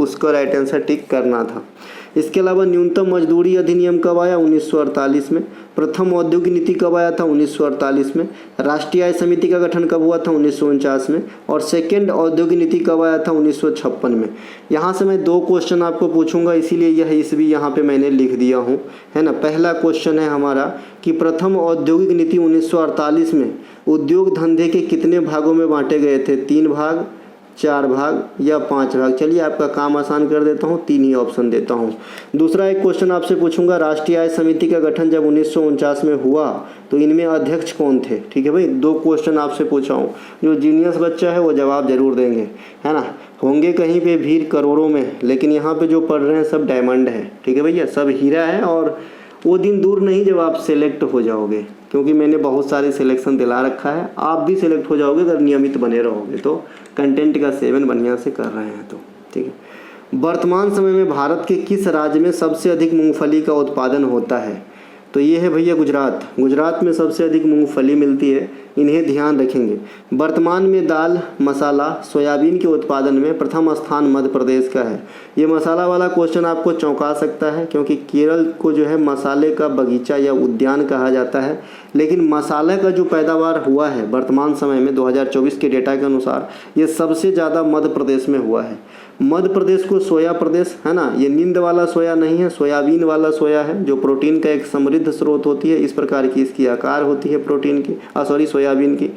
उसका राइट आंसर टिक करना था। इसके अलावा न्यूनतम मजदूरी अधिनियम कब आया? 1948 में। प्रथम औद्योगिक नीति कब आया था? 1948 में। राष्ट्रीय आय समिति का गठन कब हुआ था? 1949 में। और सेकेंड औद्योगिक नीति कब आया था? 1956 में। यहाँ से मैं 2 क्वेश्चन आपको पूछूंगा, इसीलिए यह इस भी यहाँ पे मैंने लिख दिया हूँ, है ना। पहला क्वेश्चन है हमारा कि प्रथम औद्योगिक नीति 1948 में उद्योग धंधे के कितने भागों में बांटे गए थे? 3 भाग, 4 भाग या 5 भाग? चलिए आपका काम आसान कर देता हूँ, 3 ही ऑप्शन देता हूँ। दूसरा एक क्वेश्चन आपसे पूछूंगा, राष्ट्रीय आय समिति का गठन जब 1949 में हुआ तो इनमें अध्यक्ष कौन थे? ठीक है भाई, 2 क्वेश्चन आपसे पूछा हूँ। जो जीनियस बच्चा है वो जवाब जरूर देंगे, है ना। होंगे कहीं पे भीड़ करोड़ों में, लेकिन यहाँ पे जो पढ़ रहे हैं सब डायमंड है, ठीक है भैया, सब हीरा है। और वो दिन दूर नहीं जब आप सेलेक्ट हो जाओगे, क्योंकि मैंने बहुत सारे सिलेक्शन दिला रखा है। आप भी सिलेक्ट हो जाओगे अगर नियमित बने रहोगे, तो कंटेंट का सेवन बढ़िया से कर रहे हैं तो, ठीक है। वर्तमान समय में भारत के किस राज्य में सबसे अधिक मूंगफली का उत्पादन होता है? तो ये है भैया गुजरात। गुजरात में सबसे अधिक मूंगफली मिलती है, इन्हें ध्यान रखेंगे। वर्तमान में दाल, मसाला, सोयाबीन के उत्पादन में प्रथम स्थान मध्य प्रदेश का है। ये मसाला वाला क्वेश्चन आपको चौंका सकता है, क्योंकि केरल को जो है मसाले का बगीचा या उद्यान कहा जाता है, लेकिन मसाले का जो पैदावार हुआ है वर्तमान समय में 2024 के डेटा के अनुसार ये सबसे ज़्यादा मध्य प्रदेश में हुआ है। मध्य प्रदेश को सोया प्रदेश, है ना, ये नींद वाला सोया नहीं है, सोयाबीन वाला सोया है, जो प्रोटीन का एक समृद्ध स्रोत होती है। इस प्रकार की इसकी आकार होती है प्रोटीन की, सोयाबीन की।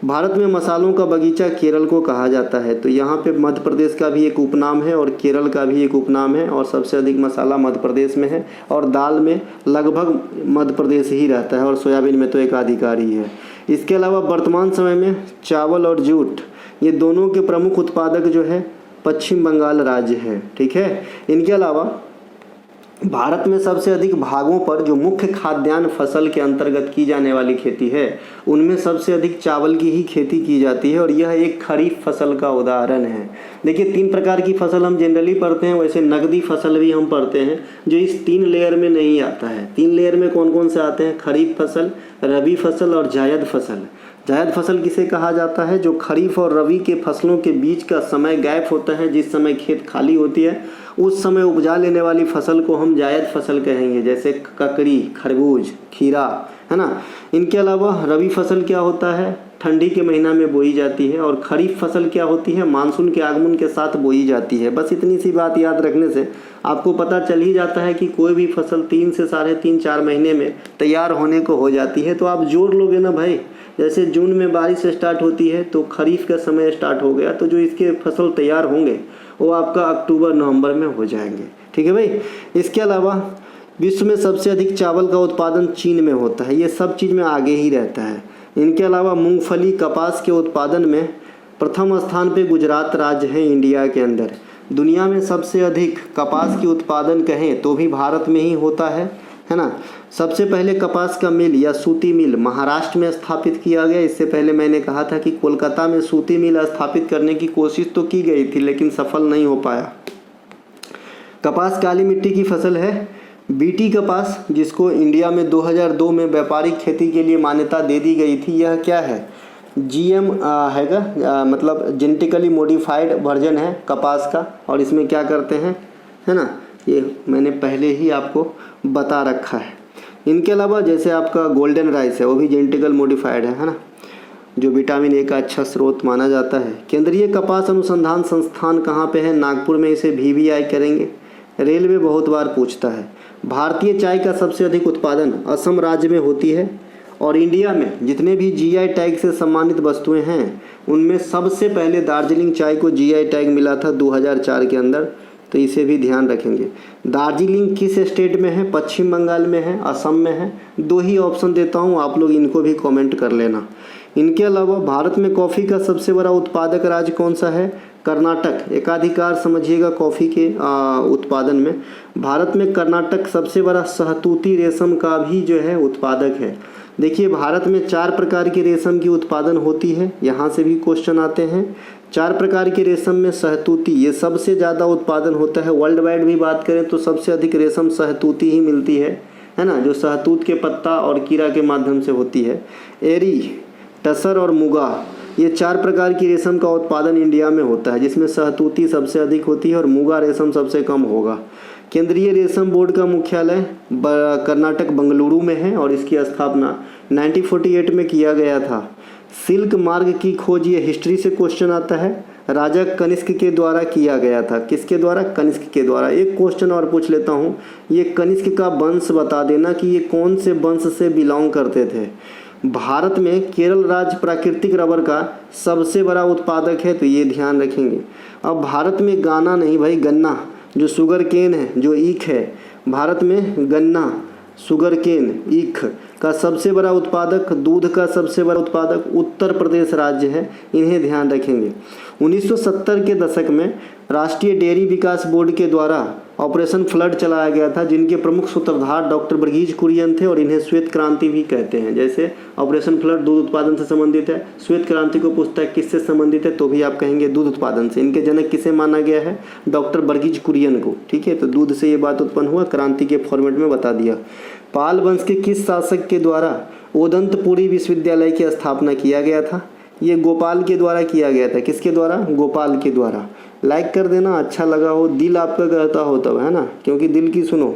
भारत में मसालों का बगीचा केरल को कहा जाता है। तो यहाँ पे मध्य प्रदेश का भी एक उपनाम है और केरल का भी एक उपनाम है, और सबसे अधिक मसाला मध्य प्रदेश में है। और दाल में लगभग मध्य प्रदेश ही रहता है, और सोयाबीन में तो एक अधिकारी है। इसके अलावा वर्तमान समय में चावल और जूट ये दोनों के प्रमुख उत्पादक जो है पश्चिम बंगाल राज्य है। ठीक है, इनके अलावा भारत में सबसे अधिक भागों पर जो मुख्य खाद्यान्न फसल के अंतर्गत की जाने वाली खेती है उनमें सबसे अधिक चावल की ही खेती की जाती है और यह एक खरीफ फसल का उदाहरण है। देखिए 3 प्रकार की फसल हम जनरली पढ़ते हैं, वैसे नकदी फसल भी हम पढ़ते हैं जो इस 3 लेयर में नहीं आता है। 3 लेयर में कौन कौन से आते हैं? खरीफ फसल, रबी फसल और जायद फसल। जायद फसल किसे कहा जाता है? जो खरीफ और रबी के फसलों के बीच का समय गैप होता है, जिस समय खेत खाली होती है उस समय उपजा लेने वाली फसल को हम जायद फसल कहेंगे, जैसे ककड़ी, खरबूज, खीरा, है ना। इनके अलावा रबी फसल क्या होता है? ठंडी के महीना में बोई जाती है। और खरीफ फसल क्या होती है? मानसून के आगमन के साथ बोई जाती है। बस इतनी सी बात याद रखने से आपको पता चल ही जाता है कि कोई भी फसल 3 से 3.5-4 महीने में तैयार होने को हो जाती है। तो आप जोड़ लोगे ना भाई, जैसे जून में बारिश स्टार्ट होती है तो खरीफ का समय स्टार्ट हो गया, तो जो इसके फसल तैयार होंगे वो आपका अक्टूबर नवंबर में हो जाएंगे। ठीक है भाई। इसके अलावा विश्व में सबसे अधिक चावल का उत्पादन चीन में होता है, ये सब चीज़ में आगे ही रहता है। इनके अलावा मूंगफली, कपास के उत्पादन में प्रथम स्थान पे गुजरात राज्य है इंडिया के अंदर। दुनिया में सबसे अधिक कपास की उत्पादन कहें तो भी भारत में ही होता है ना। सबसे पहले कपास का मिल या सूती मिल महाराष्ट्र में स्थापित किया गया। इससे पहले मैंने कहा था कि कोलकाता में सूती मिल स्थापित करने की कोशिश तो की गई थी लेकिन सफल नहीं हो पाया। कपास काली मिट्टी की फसल है। बीटी कपास, जिसको इंडिया में 2002 में व्यापारिक खेती के लिए मान्यता दे दी गई थी, यह क्या है? जीएम हैगा, मतलब जेनेटिकली मॉडिफाइड वर्जन है कपास का। और इसमें क्या करते हैं, है ना, ये मैंने पहले ही आपको बता रखा है। इनके अलावा जैसे आपका गोल्डन राइस है, वो भी जेनेटिकल मॉडिफाइड है ना, जो विटामिन ए का अच्छा स्रोत माना जाता है। केंद्रीय कपास अनुसंधान संस्थान कहाँ पे है? नागपुर में। इसे VVI करेंगे। रेलवे बहुत बार पूछता है। भारतीय चाय का सबसे अधिक उत्पादन असम राज्य में होती है। और इंडिया में जितने भी GI टैग से सम्मानित वस्तुएं हैं उनमें सबसे पहले दार्जिलिंग चाय को GI टैग मिला था 2004 के अंदर, तो इसे भी ध्यान रखेंगे। दार्जिलिंग किस स्टेट में है? पश्चिम बंगाल में है, असम में है। 2 ही ऑप्शन देता हूँ, आप लोग इनको भी कमेंट कर लेना। इनके अलावा भारत में कॉफ़ी का सबसे बड़ा उत्पादक राज्य कौन सा है? कर्नाटक। एकाधिकार समझिएगा कॉफ़ी के उत्पादन में। भारत में कर्नाटक सबसे बड़ा शहतूती रेशम का भी जो है उत्पादक है। देखिए भारत में 4 प्रकार के रेशम की उत्पादन होती है, यहाँ से भी क्वेश्चन आते हैं। 4 प्रकार के रेशम में शहतूती ये सबसे ज़्यादा उत्पादन होता है। वर्ल्ड वाइड भी बात करें तो सबसे अधिक रेशम शहतूती ही मिलती है ना, जो शहतूत के पत्ता और कीड़ा के माध्यम से होती है। एरी, टसर और मुगा, ये 4 प्रकार की रेशम का उत्पादन इंडिया में होता है, जिसमें शहतूती सबसे अधिक होती है और मुगा रेशम सबसे कम होगा। केंद्रीय रेशम बोर्ड का मुख्यालय कर्नाटक बंगलुरु में है और इसकी स्थापना 1948 में किया गया था। सिल्क मार्ग की खोज, ये हिस्ट्री से क्वेश्चन आता है, राजा कनिष्क के द्वारा किया गया था। किसके द्वारा? कनिष्क के द्वारा। एक क्वेश्चन और पूछ लेता हूँ, ये कनिष्क का वंश बता देना कि ये कौन से वंश से बिलोंग करते थे। भारत में केरल राज्य प्राकृतिक रबर का सबसे बड़ा उत्पादक है, तो ये ध्यान रखेंगे। अब भारत में गाना नहीं भाई, गन्ना, जो शुगर केन है, जो ईख है, भारत में गन्ना, शुगर केन, ईख का सबसे बड़ा उत्पादक, दूध का सबसे बड़ा उत्पादक उत्तर प्रदेश राज्य है, इन्हें ध्यान रखेंगे। 1970 के दशक में राष्ट्रीय डेयरी विकास बोर्ड के द्वारा ऑपरेशन फ्लड चलाया गया था, जिनके प्रमुख सूत्रधार डॉक्टर वर्गीज कुरियन थे और इन्हें श्वेत क्रांति भी कहते हैं। जैसे ऑपरेशन फ्लड दूध उत्पादन से संबंधित है, श्वेत क्रांति को पूछता है किससे संबंधित है, तो भी आप कहेंगे दूध उत्पादन से। इनके जनक किसे माना गया है? डॉक्टर वर्गीज कुरियन को। ठीक है, तो दूध से ये बात उत्पन्न हुआ, क्रांति के फॉर्मेट में बता दिया। पाल वंश के किस शासक के द्वारा ओदंतपुरी विश्वविद्यालय की स्थापना किया गया था? ये गोपाल के द्वारा किया गया था। किसके द्वारा? गोपाल के द्वारा। लाइक कर देना अच्छा लगा हो, दिल आपका कहता हो तब, है ना, क्योंकि दिल की सुनो,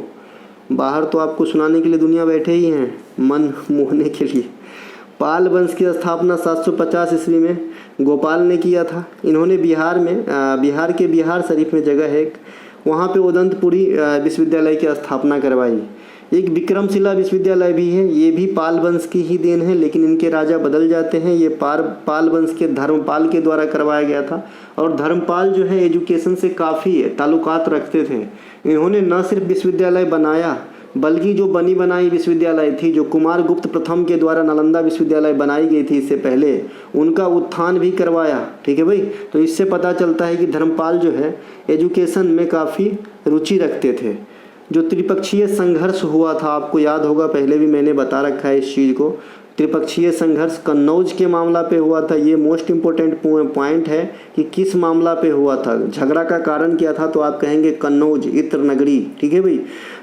बाहर तो आपको सुनाने के लिए दुनिया बैठे ही हैं, मन मोहने के लिए। पाल वंश की स्थापना 750 ईस्वी में गोपाल ने किया था। इन्होंने बिहार में, बिहार के बिहार शरीफ में जगह है, वहाँ पे ओदंतपुरी विश्वविद्यालय की स्थापना करवाई। एक विक्रमशिला विश्वविद्यालय भी है, ये भी पाल वंश की ही देन है, लेकिन इनके राजा बदल जाते हैं। ये पाल वंश के धर्मपाल के द्वारा करवाया गया था और धर्मपाल जो है एजुकेशन से काफ़ी ताल्लुकात रखते थे। इन्होंने न सिर्फ विश्वविद्यालय बनाया बल्कि जो बनी बनाई विश्वविद्यालय थी, जो कुमारगुप्त प्रथम के द्वारा नालंदा विश्वविद्यालय बनाई गई थी इससे पहले, उनका उत्थान भी करवाया। ठीक है भाई। तो इससे पता चलता है कि धर्मपाल जो है एजुकेशन में काफ़ी रुचि रखते थे। जो त्रिपक्षीय संघर्ष हुआ था, आपको याद होगा, पहले भी मैंने बता रखा है इस चीज़ को। त्रिपक्षीय संघर्ष कन्नौज के मामला पे हुआ था। ये मोस्ट इम्पोर्टेंट पॉइंट है कि किस मामला पे हुआ था, झगड़ा का कारण क्या था, तो आप कहेंगे कन्नौज, इत्र नगरी। ठीक है भाई।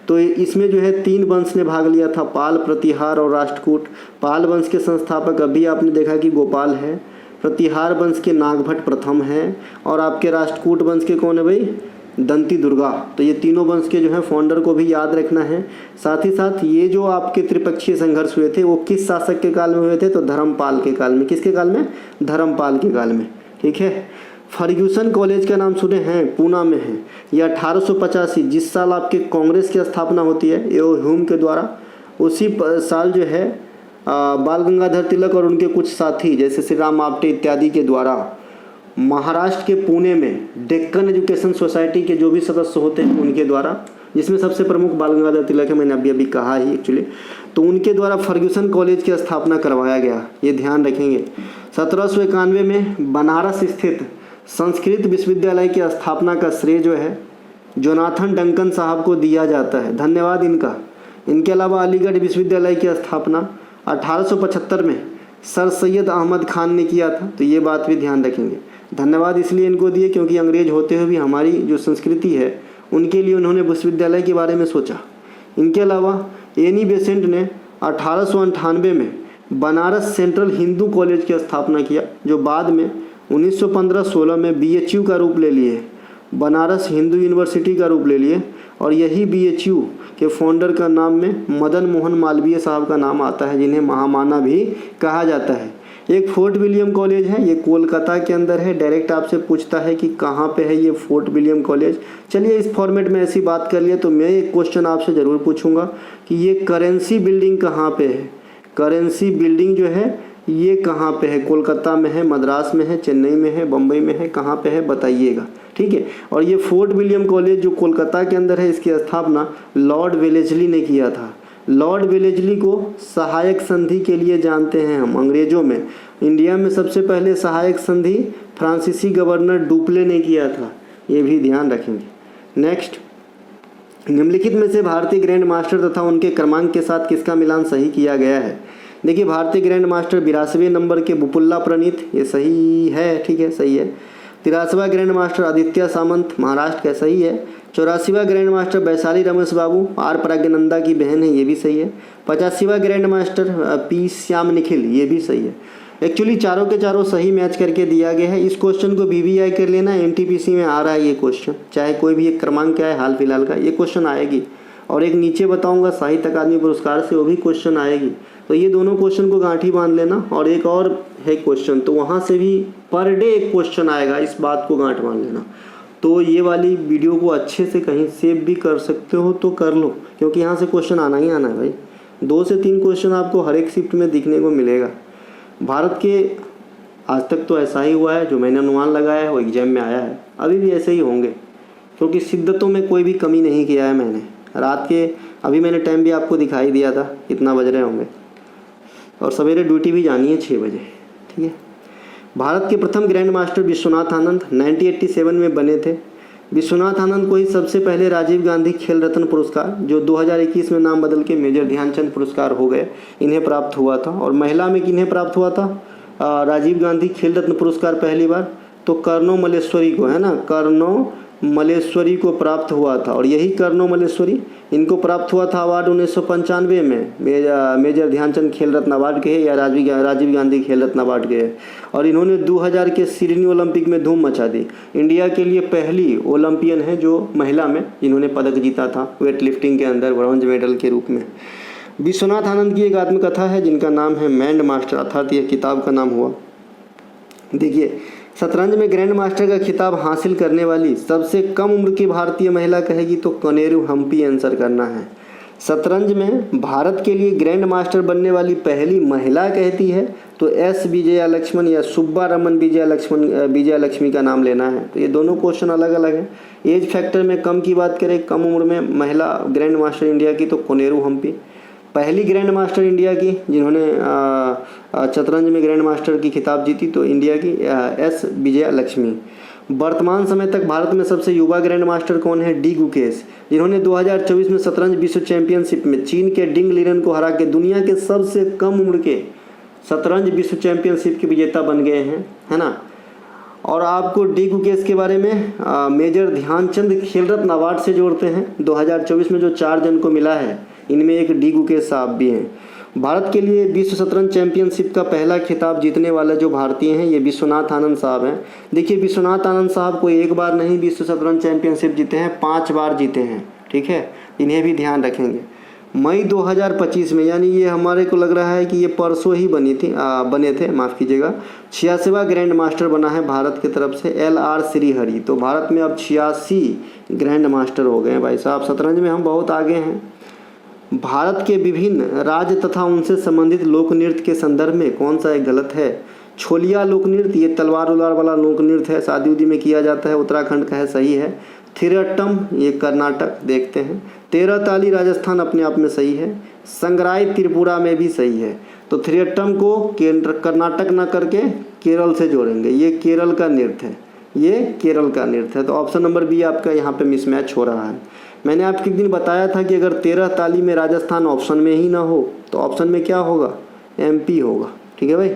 तो इसमें जो है 3 वंश ने भाग लिया था, पाल, प्रतिहार और राष्ट्रकूट। पाल वंश के संस्थापक अभी आपने देखा कि गोपाल है, प्रतिहार वंश के नागभट्ट प्रथम हैं, और आपके राष्ट्रकूट वंश के कौन है भाई, दंती दुर्गा। तो ये तीनों वंश के जो है फाउंडर को भी याद रखना है। साथ ही साथ ये जो आपके त्रिपक्षीय संघर्ष हुए थे वो किस शासक के काल में हुए थे, तो धर्मपाल के काल में। किसके काल में, धर्मपाल के काल में। ठीक है। फर्ग्यूसन कॉलेज का नाम सुने हैं, पूना में है। यह 1885 जिस साल आपके कांग्रेस की स्थापना होती है एओ ह्यूम के द्वारा, उसी साल जो है बाल गंगाधर तिलक और उनके कुछ साथी जैसे श्री राम आप्टे इत्यादि के द्वारा महाराष्ट्र के पुणे में डेक्कन एजुकेशन सोसाइटी के जो भी सदस्य होते हैं उनके द्वारा, जिसमें सबसे प्रमुख बाल गंगाधर तिलक है, मैंने अभी कहा ही एक्चुअली, तो उनके द्वारा फर्ग्यूसन कॉलेज की स्थापना करवाया गया। ये ध्यान रखेंगे। 1791 में बनारस स्थित संस्कृत विश्वविद्यालय की स्थापना का श्रेय जो है जोनाथन डंकन साहब को दिया जाता है, धन्यवाद इनका। इनके अलावा अलीगढ़ विश्वविद्यालय की स्थापना 1875 में सर सैयद अहमद खान ने किया था, तो ये बात भी ध्यान रखेंगे। धन्यवाद इसलिए इनको दिए क्योंकि अंग्रेज होते हुए भी हमारी जो संस्कृति है उनके लिए उन्होंने विश्वविद्यालय के बारे में सोचा। इनके अलावा एनी बेसेंट ने 1898 में बनारस सेंट्रल हिंदू कॉलेज की स्थापना किया, जो बाद में 1915-16 में BHU का रूप ले लिए, बनारस हिंदू यूनिवर्सिटी का रूप ले लिए। और यही BHU के फाउंडर का नाम में मदन मोहन मालवीय साहब का नाम आता है, जिन्हें महामाना भी कहा जाता है। एक फोर्ट विलियम कॉलेज है, ये कोलकाता के अंदर है। डायरेक्ट आपसे पूछता है कि कहाँ पे है ये फोर्ट विलियम कॉलेज। चलिए इस फॉर्मेट में ऐसी बात कर लिए तो मैं एक क्वेश्चन आपसे ज़रूर पूछूंगा कि ये करेंसी बिल्डिंग कहाँ पे है। करेंसी बिल्डिंग जो है ये कहाँ पे है, कोलकाता में है, मद्रास में है, चेन्नई में है, बम्बई में है, कहाँ पे है बताइएगा। ठीक है। और ये फोर्ट विलियम कॉलेज जो कोलकाता के अंदर है, इसकी स्थापना लॉर्ड वेलेस्ली ने किया था। लॉर्ड वेलेस्ली को सहायक संधि के लिए जानते हैं हम अंग्रेजों में। इंडिया में सबसे पहले सहायक संधि फ्रांसीसी गवर्नर डुप्ले ने किया था, ये भी ध्यान रखेंगे। नेक्स्ट, निम्नलिखित में से भारतीय ग्रैंड मास्टर तथा उनके क्रमांक के साथ किसका मिलान सही किया गया है। देखिए भारतीय ग्रैंड मास्टर 82वें नंबर के बुपुल्ला प्रणीत, ये सही है। ठीक है, सही है। 83वां ग्रैंड मास्टर आदित्य सामंत, महाराष्ट्र का, सही है। 84वां grand master Vaishali Ramesh Babu, R Praggnanandhaa की बहन है, ये भी सही है। 85वां grand master P Shyam Nikhil, ये भी सही है। एक्चुअली चारों के चारों सही मैच करके दिया गया है। इस क्वेश्चन को BBI कर लेना, NTPC में आ रहा है ये क्वेश्चन, चाहे कोई भी एक क्रमांक क्या है हाल फिलहाल का, ये क्वेश्चन आएगी। और एक नीचे बताऊंगा साहित्य अकादमी पुरस्कार से, वो भी क्वेश्चन आएगी। तो ये दोनों क्वेश्चन को गांठी बांध लेना। और एक और है क्वेश्चन, तो वहाँ से भी पर डे एक क्वेश्चन आएगा, इस बात को गांठ बांध लेना। तो ये वाली वीडियो को अच्छे से कहीं सेव भी कर सकते हो तो कर लो, क्योंकि यहाँ से क्वेश्चन आना ही आना है भाई। 2 से 3 क्वेश्चन आपको हर एक शिफ्ट में दिखने को मिलेगा। भारत के आज तक तो ऐसा ही हुआ है, जो मैंने अनुमान लगाया है वो एग्जाम में आया है, अभी भी ऐसे ही होंगे, क्योंकि शिद्दतों में कोई भी कमी नहीं किया है मैंने। रात के अभी मैंने टाइम भी आपको दिखाई दिया था कितना बज रहे होंगे, और सवेरे ड्यूटी भी जानी है 6 बजे। ठीक है। भारत के प्रथम ग्रैंड मास्टर विश्वनाथ आनंद 1987 में बने थे। विश्वनाथ आनंद को ही सबसे पहले राजीव गांधी खेल रत्न पुरस्कार, जो 2021 में नाम बदल के मेजर ध्यानचंद पुरस्कार हो गए, इन्हें प्राप्त हुआ था। और महिला में किन्हें प्राप्त हुआ था राजीव गांधी खेल रत्न पुरस्कार पहली बार, तो कर्णो मल्लेश्वरी को, है ना, कर्णो मल्लेश्वरी को प्राप्त हुआ था। और यही कर्णो मल्लेश्वरी, इनको प्राप्त हुआ था अवार्ड 1995 में मेजर ध्यानचंद खेल रत्न अवार्ड के, या राजीव गांधी खेल रत्न अवार्ड के। और इन्होंने 2000 के सिडनी ओलंपिक में धूम मचा दी। इंडिया के लिए पहली ओलंपियन है जो महिला में इन्होंने पदक जीता था वेट लिफ्टिंग के अंदर, ब्रॉन्ज मेडल के रूप में। विश्वनाथ आनंद की एक आत्मकथा है जिनका नाम है मैंड मास्टर, अर्थात यह किताब का नाम हुआ। देखिए, शतरंज में ग्रैंड मास्टर का खिताब हासिल करने वाली सबसे कम उम्र की भारतीय महिला कहेगी तो कनेरू हम्पी आंसर करना है। शतरंज में भारत के लिए ग्रैंड मास्टर बनने वाली पहली महिला कहती है तो एस विजया लक्ष्मण या सुब्बा रमन विजया लक्ष्मी का नाम लेना है। तो ये दोनों क्वेश्चन अलग अलग हैं। एज फैक्टर में कम की बात करें, कम उम्र में महिला ग्रैंड मास्टर इंडिया की तो कोनेरू हम्पी। पहली ग्रैंड मास्टर इंडिया की जिन्होंने शतरंज में ग्रैंड मास्टर की खिताब जीती तो इंडिया की एस विजया लक्ष्मी। वर्तमान समय तक भारत में सबसे युवा ग्रैंड मास्टर कौन है? डी गुकेश, जिन्होंने 2024 में शतरंज विश्व चैंपियनशिप में चीन के डिंग लीरन को हरा के दुनिया के सबसे कम उम्र के शतरंज विश्व चैंपियनशिप के विजेता बन गए हैं, है ना। और आपको डी गुकेश के बारे में मेजर ध्यानचंद खेल रत्न अवार्ड से जोड़ते हैं। 2024 में जो 4 जन को मिला है इनमें एक डी गुकेश साहब भी हैं। भारत के लिए विश्व शतरंज चैंपियनशिप का पहला खिताब जीतने वाले जो भारतीय हैं ये विश्वनाथ आनंद साहब हैं। देखिए विश्वनाथ आनंद साहब को एक बार नहीं विश्व शतरंज चैंपियनशिप जीते हैं, 5 बार जीते हैं, ठीक है, इन्हें भी ध्यान रखेंगे। मई 2025 में, यानी ये हमारे को लग रहा है कि ये परसों ही बने थे, माफ़ कीजिएगा, 86वां ग्रैंड मास्टर बना है भारत की तरफ से LR श्रीहरि। तो भारत में अब 86 ग्रैंड मास्टर हो गए हैं भाई साहब। शतरंज में हम बहुत आगे हैं। भारत के विभिन्न राज्य तथा उनसे संबंधित लोक नृत्य के संदर्भ में कौन सा एक गलत है? छोलिया लोक नृत्य, ये तलवार उलार वाला लोक नृत्य है, शादी उदी में किया जाता है, उत्तराखंड का है, सही है। थिरट्टम ये कर्नाटक, देखते हैं। 13 ताली राजस्थान अपने आप में सही है। संग्राई त्रिपुरा में भी सही है। तो थिरट्टम को कर्नाटक ना करके केरल से जोड़ेंगे, ये केरल का नृत्य है, ये केरल का नृत्य है। तो ऑप्शन नंबर बी आपका यहाँ पे मिसमैच हो रहा है। मैंने आपके दिन बताया था कि अगर 13 ताली में राजस्थान ऑप्शन में ही ना हो तो ऑप्शन में क्या होगा? MP होगा, ठीक है भाई।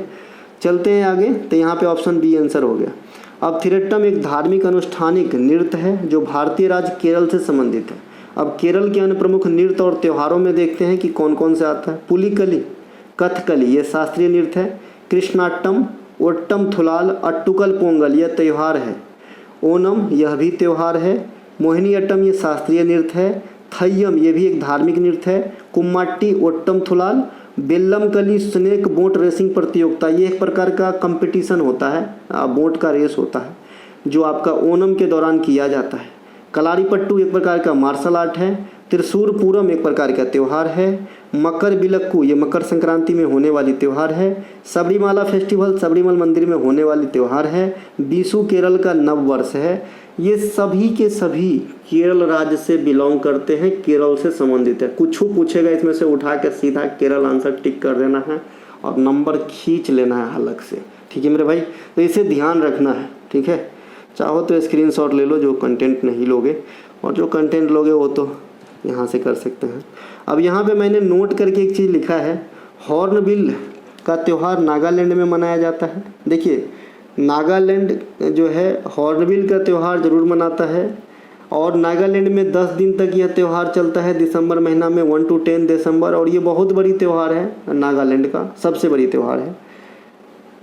चलते हैं आगे, तो यहाँ पे ऑप्शन बी आंसर हो गया। अब थिरट्टम एक धार्मिक अनुष्ठानिक नृत्य है जो भारतीय राज्य केरल से संबंधित है। अब केरल के अन्य प्रमुख नृत्य और त्योहारों में देखते हैं कि कौन कौन से आता है। पुलिकली, कथकली ये शास्त्रीय नृत्य है। कृष्णाट्टम, ओट्टम थुलाल, अट्टुकल पोंगल यह त्यौहार है। ओनम यह भी त्यौहार है। मोहिनीअट्टम ये शास्त्रीय नृत्य है। थय्यम ये भी एक धार्मिक नृत्य है। कुम्माट्टी, Ottam Thullal, बेल्लमकली snake boat racing प्रतियोगिता, ये एक प्रकार का कंपटीशन होता है, बोट का रेस होता है जो आपका ओनम के दौरान किया जाता है। कलारीपट्टू एक प्रकार का मार्शल आर्ट है। त्रिशूर पूरम एक प्रकार का त्यौहार है। मकर बिलक्कू ये मकर संक्रांति में होने वाली त्यौहार है। सबरीमाला फेस्टिवल सबरीमल मंदिर में होने वाली त्यौहार है। बीसू केरल का नव वर्ष है। ये सभी के सभी केरल राज्य से बिलोंग करते हैं, केरल से संबंधित है। कुछ पूछेगा इसमें से उठा के सीधा केरल आंसर टिक कर देना है और नंबर खींच लेना है अलग से, ठीक है मेरे भाई। तो इसे ध्यान रखना है, ठीक है। चाहो तो स्क्रीनशॉट ले लो जो कंटेंट नहीं लोगे, और जो कंटेंट लोगे वो तो यहाँ से कर सकते हैं। अब यहाँ पे मैंने नोट करके एक चीज़ लिखा है, हॉर्नबिल का त्यौहार नागालैंड में मनाया जाता है। देखिए नागालैंड जो है हॉर्नबिल का त्यौहार ज़रूर मनाता है, और नागालैंड में 10 दिन तक यह त्यौहार चलता है, दिसंबर महीना में 1 to 10 दिसंबर, और ये बहुत बड़ी त्यौहार है, नागालैंड का सबसे बड़ी त्यौहार है।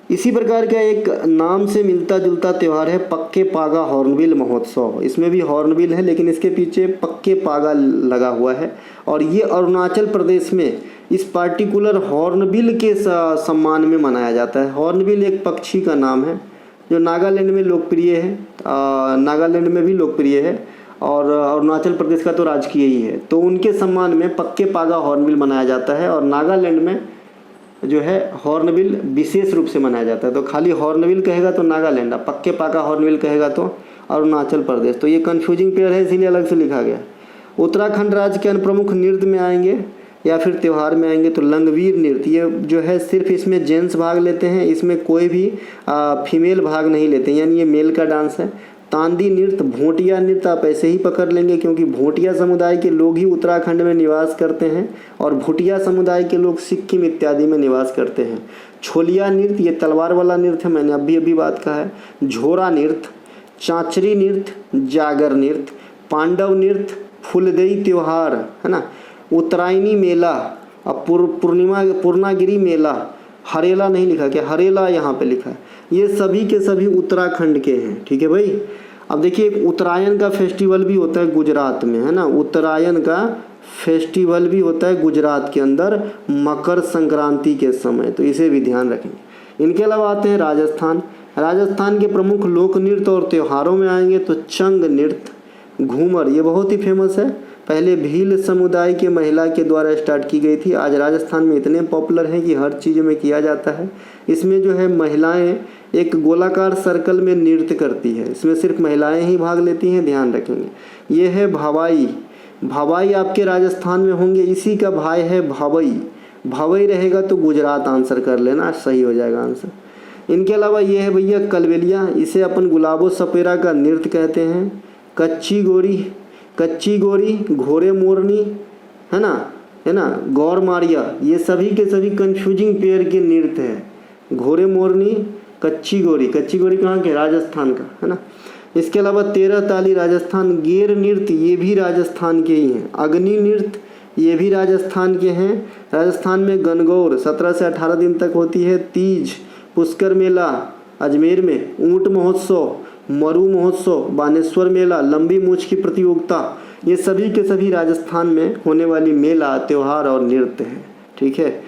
इसी प्रकार का एक नाम से मिलता जुलता त्यौहार है पक्के पागा हॉर्नबिल महोत्सव। इसमें भी हॉर्नबिल है लेकिन इसके पीछे पक्के पागा लगा हुआ है, और ये अरुणाचल प्रदेश में इस पार्टिकुलर हॉर्नबिल के सम्मान में मनाया जाता है। हॉर्नबिल एक पक्षी का नाम है जो नागालैंड में लोकप्रिय है, नागालैंड में भी लोकप्रिय है, और अरुणाचल प्रदेश का तो राजकीय ही है। तो उनके सम्मान में पक्के पागा हॉर्नबिल मनाया जाता है, और नागालैंड में जो है हॉर्नबिल विशेष रूप से मनाया जाता है। तो खाली हॉर्नबिल कहेगा तो नागालैंड, पक्के पागा हॉर्नबिल कहेगा तो अरुणाचल प्रदेश। तो ये कन्फ्यूजिंग पेयर है, इसीलिए अलग से लिखा गया। उत्तराखंड राज्य के अन्य प्रमुख नृत्य में आएंगे या फिर त्यौहार में आएंगे तो लंगवीर नृत्य, ये जो है सिर्फ इसमें जेंट्स भाग लेते हैं, इसमें कोई भी फीमेल भाग नहीं लेते, यानी ये मेल का डांस है। तांदी नृत्य, भोटिया नृत्य आप ऐसे ही पकड़ लेंगे क्योंकि भोटिया समुदाय के लोग ही उत्तराखंड में निवास करते हैं, और भूटिया समुदाय के लोग सिक्किम इत्यादि में निवास करते हैं। छोलिया नृत्य ये तलवार वाला नृत्य है, मैंने अभी बात कहा है। झोरा नृत्य, चांचरी नृत्य, जागर नृत्य, पांडव नृत्य, फुलदेई त्यौहार है ना, उत्तरायणी मेला, अब पूर्णागिरी मेला, हरेला नहीं लिखा क्या, हरेला यहाँ पे लिखा है। ये सभी के सभी उत्तराखंड के हैं, ठीक है भाई। अब देखिए उत्तरायण का फेस्टिवल भी होता है गुजरात में, है ना, उत्तरायण का फेस्टिवल भी होता है गुजरात के अंदर मकर संक्रांति के समय, तो इसे भी ध्यान रखेंगे। इनके अलावा आते हैं राजस्थान। राजस्थान के प्रमुख लोक नृत्य और त्योहारों में आएंगे तो चंग नृत्य, घूमर ये बहुत ही फेमस है। पहले भील समुदाय के महिला के द्वारा स्टार्ट की गई थी। आज राजस्थान में इतने पॉपुलर है कि हर चीज़ में किया जाता है। इसमें जो है महिलाएं एक गोलाकार सर्कल में नृत्य करती है। इसमें सिर्फ महिलाएं ही भाग लेती हैं, ध्यान रखेंगे। ये है भवाई। भवाई आपके राजस्थान में होंगे, इसी का भाई है भवई। भवई रहेगा तो गुजरात आंसर कर लेना, सही हो जाएगा आंसर। इनके अलावा ये है भैया कलबेलिया, इसे अपन गुलाबो सपेरा का नृत्य कहते हैं। कच्ची गोरी, घोड़े मोरनी, है ना, गौर मारिया, ये सभी के सभी कंफ्यूजिंग पेयर के नृत्य है। घोड़े मोरनी, कच्ची गोरी कहाँ के? राजस्थान का, है ना। इसके अलावा 13 ताली राजस्थान, गेर नृत्य ये भी राजस्थान के ही हैं। अग्नि नृत्य ये भी राजस्थान के हैं। राजस्थान में गणगौर 17 से 18 दिन तक होती है। तीज, पुष्कर मेला अजमेर में, ऊंट महोत्सव, मरु महोत्सव, बानेश्वर मेला, लंबी मूछ की प्रतियोगिता, ये सभी के सभी राजस्थान में होने वाली मेला, त्यौहार और नृत्य है। ठीक है,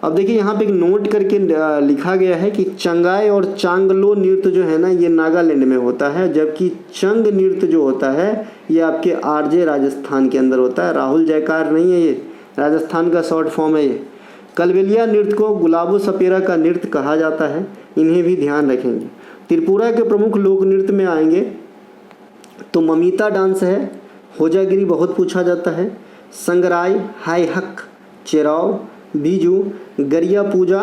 अब देखिए यहाँ पे एक नोट करके लिखा गया है कि चंगाई और चांगलो नृत्य जो है ना ये नागालैंड में होता है, जबकि चंग नृत्य जो होता है ये आपके आरजे राजस्थान के अंदर होता है। राहुल जयकार नहीं है, ये राजस्थान का शॉर्ट फॉर्म है। ये कलबेलिया नृत्य को गुलाबो सपेरा का नृत्य कहा जाता है, इन्हें भी ध्यान रखेंगे। त्रिपुरा के प्रमुख लोक नृत्य में आएंगे तो ममिता डांस है, होजागिरी बहुत पूछा जाता है, संगराई, हाई हक, चेराव, बीजू, गरिया पूजा,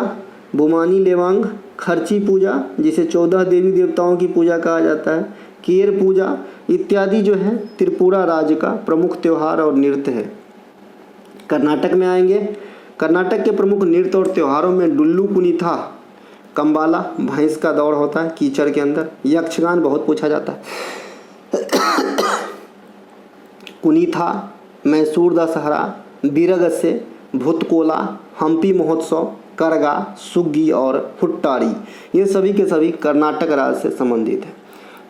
बुमानी लेवांग, खर्ची पूजा जिसे 14 देवी देवताओं की पूजा कहा जाता है, केर पूजा इत्यादि जो है त्रिपुरा राज्य का प्रमुख त्यौहार और नृत्य है। कर्नाटक में आएंगे, कर्नाटक के प्रमुख नृत्य और त्योहारों में डुल्लू कुनीथा, कंबाला, भैंस का दौड़ होता है कीचड़ के अंदर, यक्षगान बहुत पूछा जाता है, कुनीथा, मैसूर दशहरा, बीरगस्से, भूतकोला, हम्पी महोत्सव, करगा, सुग्गी और हुट्टारी, ये सभी के सभी कर्नाटक राज्य से संबंधित है।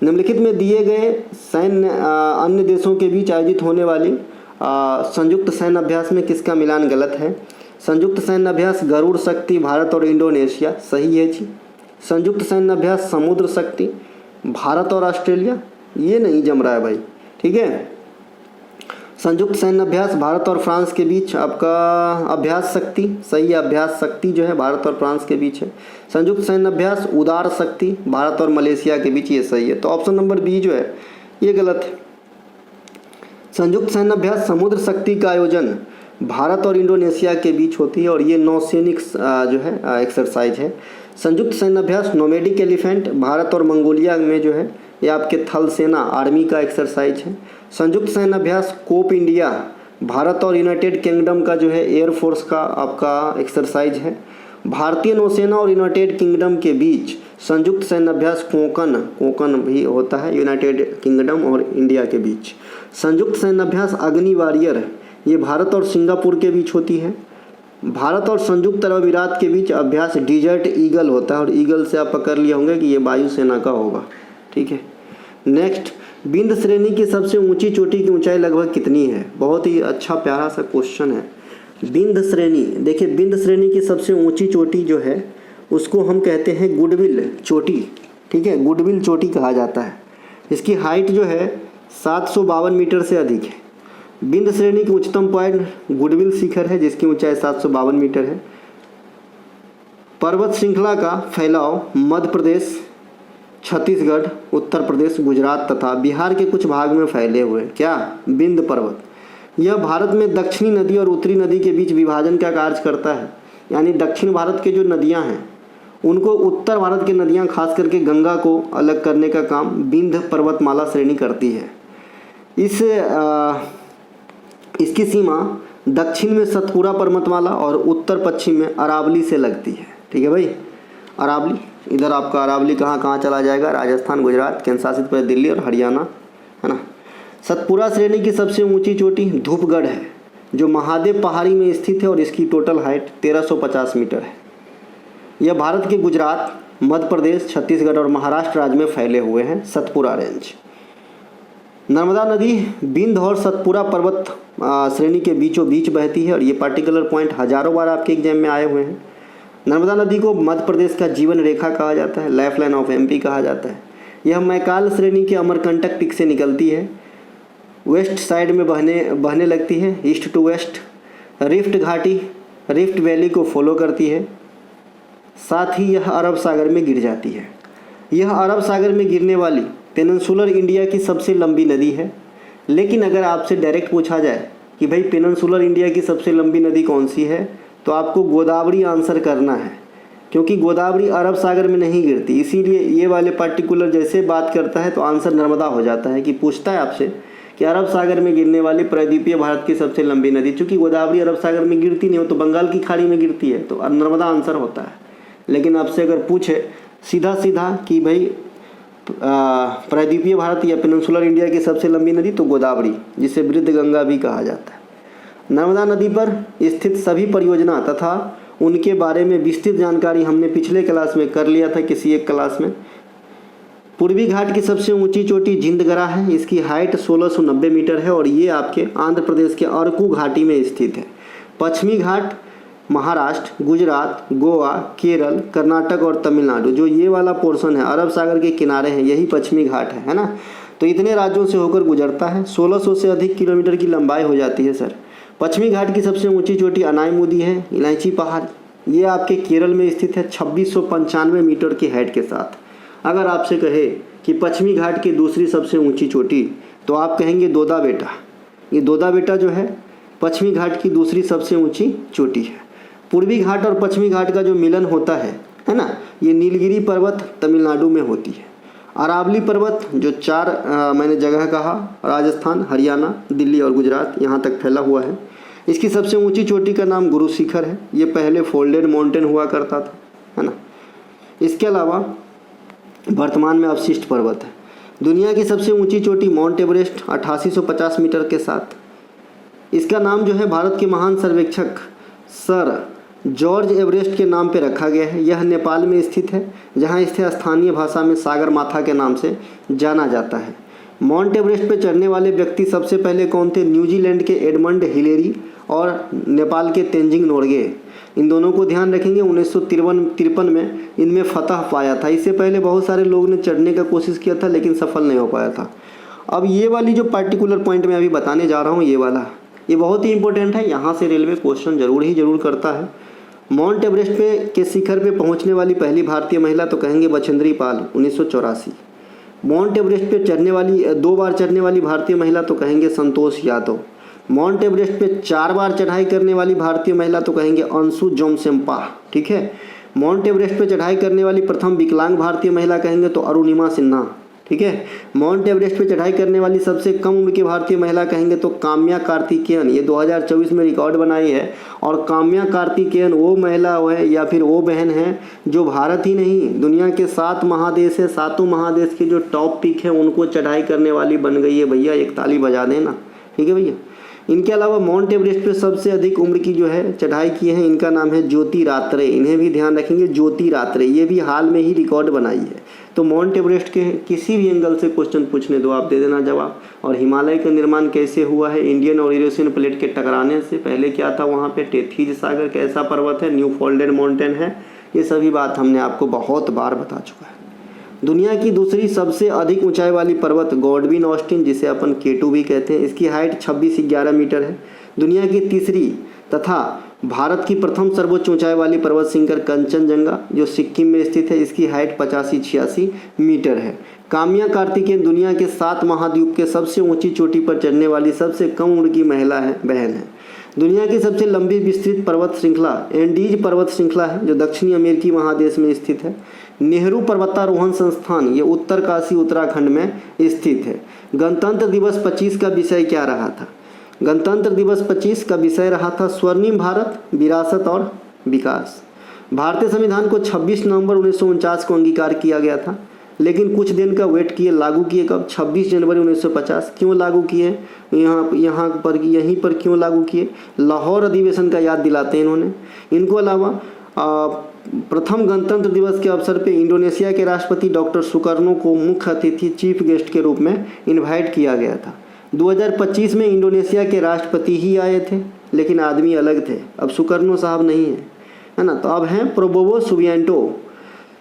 निम्नलिखित में दिए गए सैन्य अन्य देशों के बीच आयोजित होने वाली संयुक्त सैन्य अभ्यास में किसका मिलान गलत है? संयुक्त सैन्य अभ्यास गरुड़ शक्ति भारत और इंडोनेशिया, सही है जी। संयुक्त सैन्य अभ्यास समुद्र शक्ति भारत और ऑस्ट्रेलिया, ये नहीं जम रहा है भाई, ठीक है। संयुक्त सैन्य अभ्यास भारत और फ्रांस के बीच आपका अभ्यास शक्ति, सही है, अभ्यास शक्ति जो है भारत और फ्रांस के बीच है। संयुक्त सैन्य अभ्यास उदार शक्ति भारत और मलेशिया के बीच, ये सही है। तो ऑप्शन नंबर बी जो है ये गलत है। संयुक्त सैन्य अभ्यास समुद्र शक्ति का आयोजन भारत और इंडोनेशिया के बीच होती है और ये नौसैनिक जो है एक्सरसाइज है। संयुक्त सैन्य अभ्यास नोमैडिक एलिफेंट भारत और मंगोलिया में जो है ये आपके थल सेना आर्मी का एक्सरसाइज है। संयुक्त सैन्य अभ्यास कोप इंडिया भारत और यूनाइटेड किंगडम का जो है एयरफोर्स का आपका एक्सरसाइज है। भारतीय नौसेना और यूनाइटेड किंगडम के बीच संयुक्त सैन्य अभ्यास कोकन भी होता है यूनाइटेड किंगडम और इंडिया के बीच। संयुक्त सैन्य अभ्यास अग्नि वॉरियर ये भारत और सिंगापुर के बीच होती है। भारत और संयुक्त अरब अमीरात के बीच अभ्यास डिजर्ट ईगल होता है और ईगल से आप पकड़ लिए होंगे कि ये वायुसेना का होगा, ठीक है। नेक्स्ट, बिंद श्रेणी की सबसे ऊंची चोटी की ऊंचाई लगभग कितनी है? बहुत ही अच्छा प्यारा सा क्वेश्चन है। बिंद श्रेणी, देखिए बिंद श्रेणी की सबसे ऊंची चोटी जो है उसको हम कहते हैं गुडविल चोटी, ठीक है, गुडविल चोटी कहा जाता है। इसकी हाइट जो है 752 मीटर से अधिक है। बिंद श्रेणी की उच्चतम पॉइंट गुडविल शिखर है जिसकी ऊंचाई 752 मीटर है। पर्वत श्रृंखला का फैलाव मध्य प्रदेश, छत्तीसगढ़, उत्तर प्रदेश, गुजरात तथा बिहार के कुछ भाग में फैले हुए। क्या? बिंद पर्वत। यह भारत में दक्षिणी नदी और उत्तरी नदी के बीच विभाजन का कार्य करता है, यानी दक्षिण भारत के जो नदियां हैं उनको उत्तर भारत की नदियां खास करके गंगा को अलग करने का काम बिंद पर्वतमाला श्रेणी करती है। इसकी सीमा दक्षिण में सतपुरा पर्वतमाला और उत्तर पश्चिम में अरावली से लगती है, ठीक है भाई। अरावली, इधर आपका अरावली कहाँ चला जाएगा? राजस्थान, गुजरात, केंद्र शासित प्रदेश दिल्ली और हरियाणा, है ना। सतपुरा श्रेणी की सबसे ऊंची चोटी धूपगढ़ है जो महादेव पहाड़ी में स्थित है और इसकी टोटल हाइट 1350 मीटर है। यह भारत के गुजरात, मध्य प्रदेश, छत्तीसगढ़ और महाराष्ट्र राज्य में फैले हुए हैं सतपुरा रेंज। नर्मदा नदी बिंद और सतपुरा पर्वत श्रेणी के बीचों बीच बहती है और ये पार्टिकुलर पॉइंट हजारों बार आपके एग्जाम में आए हुए हैं। नर्मदा नदी को मध्य प्रदेश का जीवन रेखा कहा जाता है, लाइफलाइन ऑफ एमपी कहा जाता है। यह मैकाल श्रेणी के अमरकंटक पीक से निकलती है। वेस्ट साइड में बहने लगती है, ईस्ट टू वेस्ट। रिफ्ट घाटी रिफ्ट वैली को फॉलो करती है। साथ ही यह अरब सागर में गिर जाती है। यह अरब सागर में गिरने वाली पेनिनसुलर इंडिया की सबसे लंबी नदी है। लेकिन अगर आपसे डायरेक्ट पूछा जाए कि भाई पेनिनसुलर इंडिया की सबसे लंबी नदी कौन सी है, तो आपको गोदावरी आंसर करना है, क्योंकि गोदावरी अरब सागर में नहीं गिरती। इसीलिए ये वाले पार्टिकुलर जैसे बात करता है तो आंसर नर्मदा हो जाता है, कि पूछता है आपसे कि अरब सागर में गिरने वाली प्रायद्वीपीय भारत की सबसे लंबी नदी। चूँकि गोदावरी अरब सागर में गिरती नहीं हो तो बंगाल की खाड़ी में गिरती है, तो नर्मदा आंसर होता है। लेकिन आपसे अगर पूछे सीधा सीधा कि भाई प्रायद्वीपीय भारत या पेनिनसुलर इंडिया की सबसे लंबी नदी, तो गोदावरी, जिसे वृद्ध गंगा भी कहा जाता है। नर्मदा नदी पर स्थित सभी परियोजना तथा उनके बारे में विस्तृत जानकारी हमने पिछले क्लास में कर लिया था, किसी एक क्लास में। पूर्वी घाट की सबसे ऊंची चोटी जिंदगरा है। इसकी हाइट 1690 मीटर है और ये आपके आंध्र प्रदेश के अरकू घाटी में स्थित है। पश्चिमी घाट महाराष्ट्र, गुजरात, गोवा, केरल, कर्नाटक और तमिलनाडु, जो ये वाला पोर्शन है अरब सागर के किनारे हैं, यही पश्चिमी घाट है ना। तो इतने राज्यों से होकर गुजरता है। 1600 से अधिक किलोमीटर की लंबाई हो जाती है सर। पश्चिमी घाट की सबसे ऊंची चोटी अनाईमुदी है, इलायची पहाड़। ये आपके केरल में स्थित है 2695 मीटर की हाइट के साथ। अगर आपसे कहे कि पश्चिमी घाट की दूसरी सबसे ऊंची चोटी, तो आप कहेंगे दोदा बेटा। ये दोदा बेटा जो है पश्चिमी घाट की दूसरी सबसे ऊंची चोटी है। पूर्वी घाट और पश्चिमी घाट का जो मिलन होता है ना, ये नीलगिरी पर्वत तमिलनाडु में होती है। अरावली पर्वत जो मैंने जगह कहा, राजस्थान, हरियाणा, दिल्ली और गुजरात, यहाँ तक फैला हुआ है। इसकी सबसे ऊंची चोटी का नाम गुरु शिखर है। ये पहले फोल्डेड माउंटेन हुआ करता था, है ना। इसके अलावा वर्तमान में अवशिष्ट पर्वत है। दुनिया की सबसे ऊंची चोटी माउंट एवरेस्ट 8850 मीटर के साथ। इसका नाम जो है भारत के महान सर्वेक्षक सर जॉर्ज एवरेस्ट के नाम पे रखा गया है। यह नेपाल में स्थित है, जहाँ इसे स्थानीय भाषा में सागर माथा के नाम से जाना जाता है। माउंट एवरेस्ट पे चढ़ने वाले व्यक्ति सबसे पहले कौन थे? न्यूजीलैंड के एडमंड हिलेरी और नेपाल के तेंजिंग नोर्गे। इन दोनों को ध्यान रखेंगे। 1953 में इनमें फतह पाया था। इससे पहले बहुत सारे लोगों ने चढ़ने का कोशिश किया था, लेकिन सफल नहीं हो पाया था। अब ये वाली जो पार्टिकुलर पॉइंट मैं अभी बताने जा रहा हूँ, ये बहुत ही इंपॉर्टेंट है। यहाँ से रेलवे क्वेश्चन जरूर करता है। माउंट एवरेस्ट के शिखर पे पहुँचने वाली पहली भारतीय महिला, तो कहेंगे बछेंद्री पाल, 1984। माउंट एवरेस्ट पे 2 बार चढ़ने वाली भारतीय महिला, तो कहेंगे संतोष यादव। माउंट एवरेस्ट पे 4 बार चढ़ाई करने वाली भारतीय महिला, तो कहेंगे अंशु जोमसेम्पा। ठीक है। माउंट एवरेस्ट पे चढ़ाई करने वाली प्रथम विकलांग भारतीय महिला कहेंगे तो अरुणिमा सिन्हा। ठीक है। माउंट एवरेस्ट पे चढ़ाई करने वाली सबसे कम उम्र की भारतीय महिला कहेंगे तो काम्या कार्तिकेयन। ये 2024 में रिकॉर्ड बनाई है। और काम्या कार्तिकेयन वो महिला है या फिर वो बहन है जो भारत ही नहीं, दुनिया के 7 महादेश है, 7 महादेश के जो टॉप पीक है उनको चढ़ाई करने वाली बन गई है। भैया एक ताली बजा देना। ठीक है भैया। इनके अलावा माउंट एवरेस्ट पे सबसे अधिक उम्र की जो है चढ़ाई की है, इनका नाम है ज्योति रात्रे। इन्हें भी ध्यान रखेंगे, ज्योति रात्रे। ये भी हाल में ही रिकॉर्ड बनाई है। तो माउंट एवरेस्ट के किसी भी एंगल से क्वेश्चन पूछने दो, आप दे देना जवाब। और हिमालय का निर्माण कैसे हुआ है? इंडियन और यूरेशियन प्लेट के टकराने से। पहले क्या था वहाँ पे? टेथीज सागर। कैसा पर्वत है? न्यू फोल्डेड माउंटेन है। ये सभी बात हमने आपको बहुत बार बता चुका है। दुनिया की दूसरी सबसे अधिक ऊंचाई वाली पर्वत गॉडविन ऑस्टिन, जिसे अपन K2 भी कहते हैं, इसकी हाइट 2611 मीटर है। दुनिया की तीसरी तथा भारत की प्रथम सर्वोच्च ऊंचाई वाली पर्वत श्रृंखला कंचनजंगा, जो सिक्किम में स्थित है, इसकी हाइट 8586 मीटर है। काम्या कार्तिकेयन दुनिया के 7 महाद्वीप के सबसे ऊंची चोटी पर चढ़ने वाली सबसे कम उम्र की महिला बहन है। दुनिया की सबसे लंबी विस्तृत पर्वत श्रृंखला एंडीज पर्वत श्रृंखला है, जो दक्षिणी अमेरिकी महादेश में स्थित है। नेहरू पर्वतारोहण संस्थान, ये उत्तरकाशी उत्तराखंड में स्थित है। गणतंत्र दिवस 25 का विषय क्या रहा था? गणतंत्र दिवस 25 का विषय रहा था स्वर्णिम भारत, विरासत और विकास। भारतीय संविधान को 26 नवंबर 1949 को अंगीकार किया गया था, लेकिन कुछ दिन का वेट किए, लागू किए कब? 26 जनवरी 1950। क्यों लागू किए? यहीं पर क्यों लागू किए? लाहौर अधिवेशन का याद दिलाते हैं इन्होंने। इनको अलावा प्रथम गणतंत्र दिवस के अवसर पे इंडोनेशिया के राष्ट्रपति डॉक्टर सुकर्नो को मुख्य अतिथि चीफ गेस्ट के रूप में इनवाइट किया गया था। 2025 में इंडोनेशिया के राष्ट्रपति ही आए थे, लेकिन आदमी अलग थे। अब सुकर्नो साहब नहीं है, है ना। तो अब हैं प्रोबोवो सुबियांटो।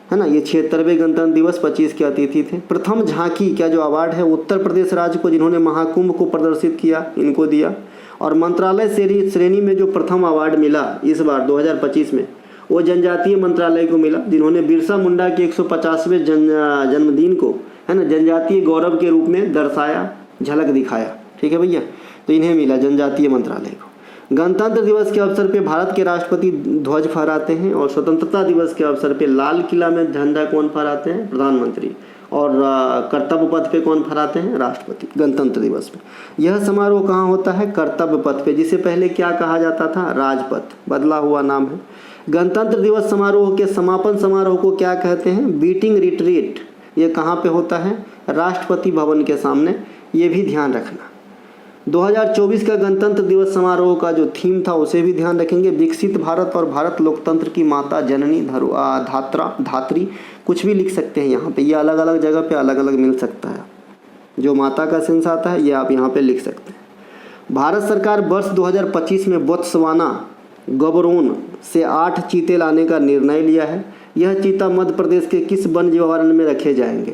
है ना। ये 76वें गणतंत्र दिवस 25 के अतिथि थे। प्रथम झांकी का जो अवार्ड है उत्तर प्रदेश राज्य को, जिन्होंने महाकुंभ को प्रदर्शित किया, इनको दिया। और मंत्रालय श्रेणी में जो प्रथम अवार्ड मिला इस बार 2025 में, वो जनजातीय मंत्रालय को मिला, जिन्होंने बिरसा मुंडा के 150वें जन्मदिन को, है ना, जनजातीय गौरव के रूप में दर्शाया, झलक दिखाया। ठीक है भैया, तो इन्हें मिला जनजातीय मंत्रालय को। गणतंत्र दिवस के अवसर पे भारत के राष्ट्रपति ध्वज फहराते हैं, और स्वतंत्रता दिवस के अवसर पे लाल किला में झंडा कौन फहराते हैं? प्रधानमंत्री। और कर्तव्य पथ पे कौन फहराते हैं? राष्ट्रपति। गणतंत्र दिवस में यह समारोह कहाँ होता है? कर्तव्य पथ पे, जिसे पहले क्या कहा जाता था? राजपथ, बदला हुआ नाम है। गणतंत्र दिवस समारोह के समापन समारोह को क्या कहते हैं? Beating retreat. ये कहाँ पे होता है? राष्ट्रपति भवन के सामने। ये भी ध्यान रखना। 2024 का गणतंत्र दिवस समारोह का जो थीम था उसे भी ध्यान रखेंगे। विकसित भारत और भारत लोकतंत्र की माता जननी धात्री, कुछ भी लिख सकते हैं यहाँ पे। ये अलग अलग जगह पे अलग अलग मिल सकता है। जो माता का सेंस आता है ये आप यहाँ पे लिख सकते हैं। भारत सरकार वर्ष 2025 में बोत्सवाना गबरोन से 8 चीते लाने का निर्णय लिया है। यह चीता मध्य प्रदेश के किस वन जीव अभयारण्य में रखे जाएंगे?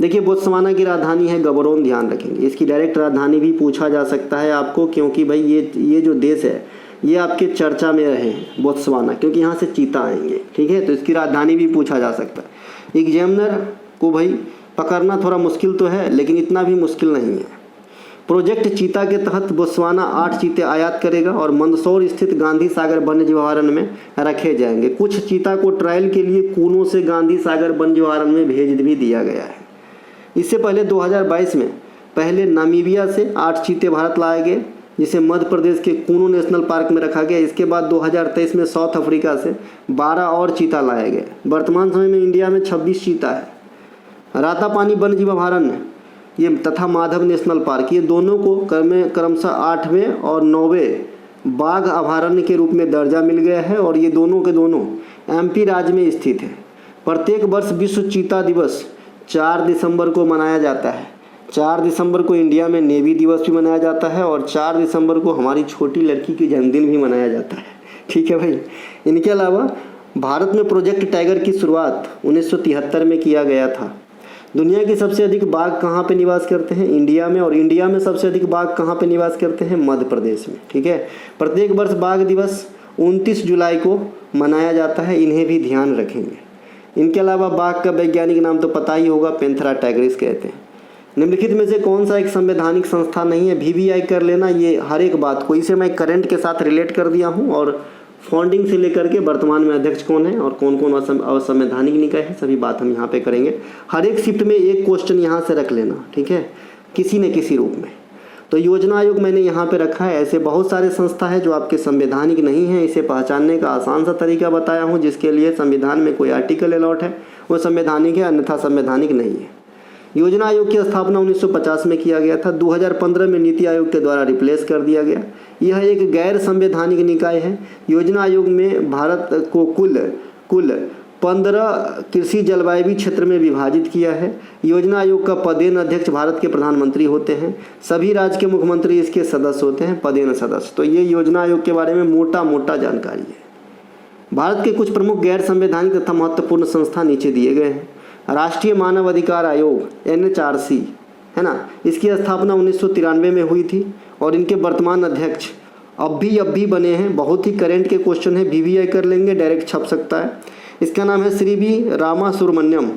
देखिए, बोत्सवाना की राजधानी है गबरोन, ध्यान रखेंगे। इसकी डायरेक्ट राजधानी भी पूछा जा सकता है आपको, क्योंकि भाई ये जो देश है ये आपके चर्चा में रहे हैं, बोत्सवाना, क्योंकि यहाँ से चीता आएंगे। ठीक है, तो इसकी राजधानी भी पूछा जा सकता है। एग्जामिनर को भाई पकड़ना थोड़ा मुश्किल तो है, लेकिन इतना भी मुश्किल नहीं है। प्रोजेक्ट चीता के तहत बोत्सवाना 8 चीते आयात करेगा और मंदसौर स्थित गांधी सागर वन्य जीव अभयारण्य में रखे जाएंगे। कुछ चीता को ट्रायल के लिए कूनो से गांधी सागर वन्य जीव अभयारण्य में भेज भी दिया गया है। इससे पहले 2022 में पहले नामीबिया से 8 चीते भारत लाए गए, जिसे मध्य प्रदेश के कूनो नेशनल पार्क में रखा गया। इसके बाद 2023 में साउथ अफ्रीका से 12 और चीता लाए गए। वर्तमान समय में इंडिया में 26 चीता है। रातापानी वन्य जीव अभयारण्य ये तथा माधव नेशनल पार्क, ये दोनों को क्रमशः 8वें और 9वें बाघ अभयारण्य के रूप में दर्जा मिल गया है, और ये दोनों के दोनों MP राज्य में स्थित है। प्रत्येक वर्ष विश्व चीता दिवस 4 दिसंबर को मनाया जाता है। 4 दिसंबर को इंडिया में नेवी दिवस भी मनाया जाता है, और 4 दिसंबर को हमारी छोटी लड़की की जन्मदिन भी मनाया जाता है। ठीक है भाई। इनके अलावा भारत में प्रोजेक्ट टाइगर की शुरुआत 1973 में किया गया था। दुनिया की सबसे अधिक बाघ कहाँ पे निवास करते हैं? इंडिया में। और इंडिया में सबसे अधिक बाघ कहाँ पे निवास करते हैं? मध्य प्रदेश में। ठीक है। प्रत्येक वर्ष बाघ दिवस 29 जुलाई को मनाया जाता है, इन्हें भी ध्यान रखेंगे। इनके अलावा बाघ का वैज्ञानिक नाम तो पता ही होगा, पैंथेरा टाइग्रिस कहते हैं। निम्नलिखित में से कौन सा एक संवैधानिक संस्था नहीं है? VVI कर लेना, ये हर एक बात को, इसे मैं करंट के साथ रिलेट कर दिया हूँ, और फाउंडिंग से लेकर के वर्तमान में अध्यक्ष कौन है और कौन कौन असंवैधानिक निकाय है, सभी बात हम यहाँ पे करेंगे। हर एक शिफ्ट में एक क्वेश्चन यहाँ से रख लेना, ठीक है, किसी न किसी रूप में। तो योजना आयोग मैंने यहाँ पे रखा है। ऐसे बहुत सारे संस्था है जो आपके संवैधानिक नहीं है, इसे पहचानने का आसान सा तरीका बताया हूँ। जिसके लिए संविधान में कोई आर्टिकल अलॉट है वो संवैधानिक है, अन्यथा संवैधानिक नहीं है। योजना आयोग की स्थापना 1950 में किया गया था। 2015 में नीति आयोग के द्वारा रिप्लेस कर दिया गया। यह एक गैर संवैधानिक निकाय है। योजना आयोग में भारत को कुल 15 कृषि जलवायु क्षेत्र में विभाजित किया है। योजना आयोग का पदेन अध्यक्ष भारत के प्रधानमंत्री होते हैं। सभी राज्य के मुख्यमंत्री इसके सदस्य होते हैं, पदेन सदस्य। तो ये योजना आयोग के बारे में मोटा जानकारी है। भारत के कुछ प्रमुख गैर संवैधानिक तथा महत्वपूर्ण संस्था नीचे दिए गए हैं। राष्ट्रीय मानव अधिकार आयोग NHRC है ना, इसकी स्थापना 1993 में हुई थी, और इनके वर्तमान अध्यक्ष अब भी बने हैं। बहुत ही करेंट के क्वेश्चन है, VVI कर लेंगे, डायरेक्ट छप सकता है। इसका नाम है श्री V रामासुब्रमण्यम,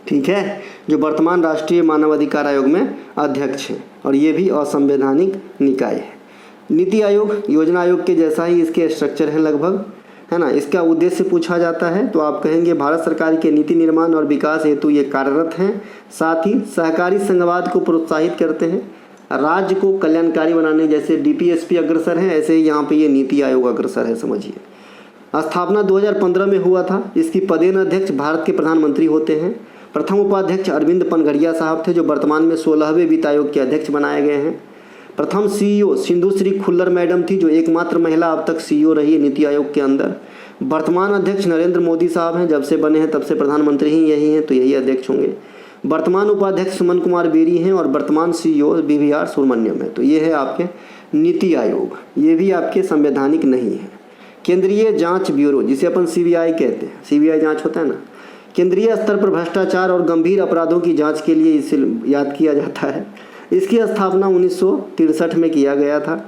ठीक है, जो वर्तमान राष्ट्रीय मानवाधिकार आयोग में अध्यक्ष हैं, और ये भी असंवैधानिक निकाय है। नीति आयोग योजना आयोग के जैसा ही इसके स्ट्रक्चर है लगभग, है ना। इसका उद्देश्य पूछा जाता है तो आप कहेंगे भारत सरकार के नीति निर्माण और विकास हेतु ये कार्यरत हैं। साथ ही सहकारी संघवाद को प्रोत्साहित करते हैं। राज्य को कल्याणकारी बनाने, जैसे DPSP अग्रसर हैं, ऐसे ही यहाँ पे ये नीति आयोग अग्रसर है, समझिए। स्थापना 2015 में हुआ था। इसकी पदेन अध्यक्ष भारत के प्रधानमंत्री होते हैं। प्रथम उपाध्यक्ष अरविंद पनघड़िया साहब थे, जो वर्तमान में 16वें वित्त आयोग के अध्यक्ष बनाए गए हैं। प्रथम CEO सिंधुश्री खुल्लर मैडम थी, जो एकमात्र महिला अब तक CEO रही है नीति आयोग के अंदर। वर्तमान अध्यक्ष नरेंद्र मोदी साहब हैं, जब से बने हैं तब से प्रधानमंत्री ही यही हैं, तो यही अध्यक्ष होंगे। वर्तमान उपाध्यक्ष सुमन कुमार बेरी हैं, और वर्तमान CEO BVR सुब्रमण्यम है। तो ये है आपके नीति आयोग, ये भी आपके संवैधानिक नहीं है। केंद्रीय जांच ब्यूरो, जिसे अपन CBI कहते हैं, CBI जांच होता है ना, केंद्रीय स्तर पर भ्रष्टाचार और गंभीर अपराधों की जांच के लिए इसे याद किया जाता है। इसकी स्थापना 1963 में किया गया था।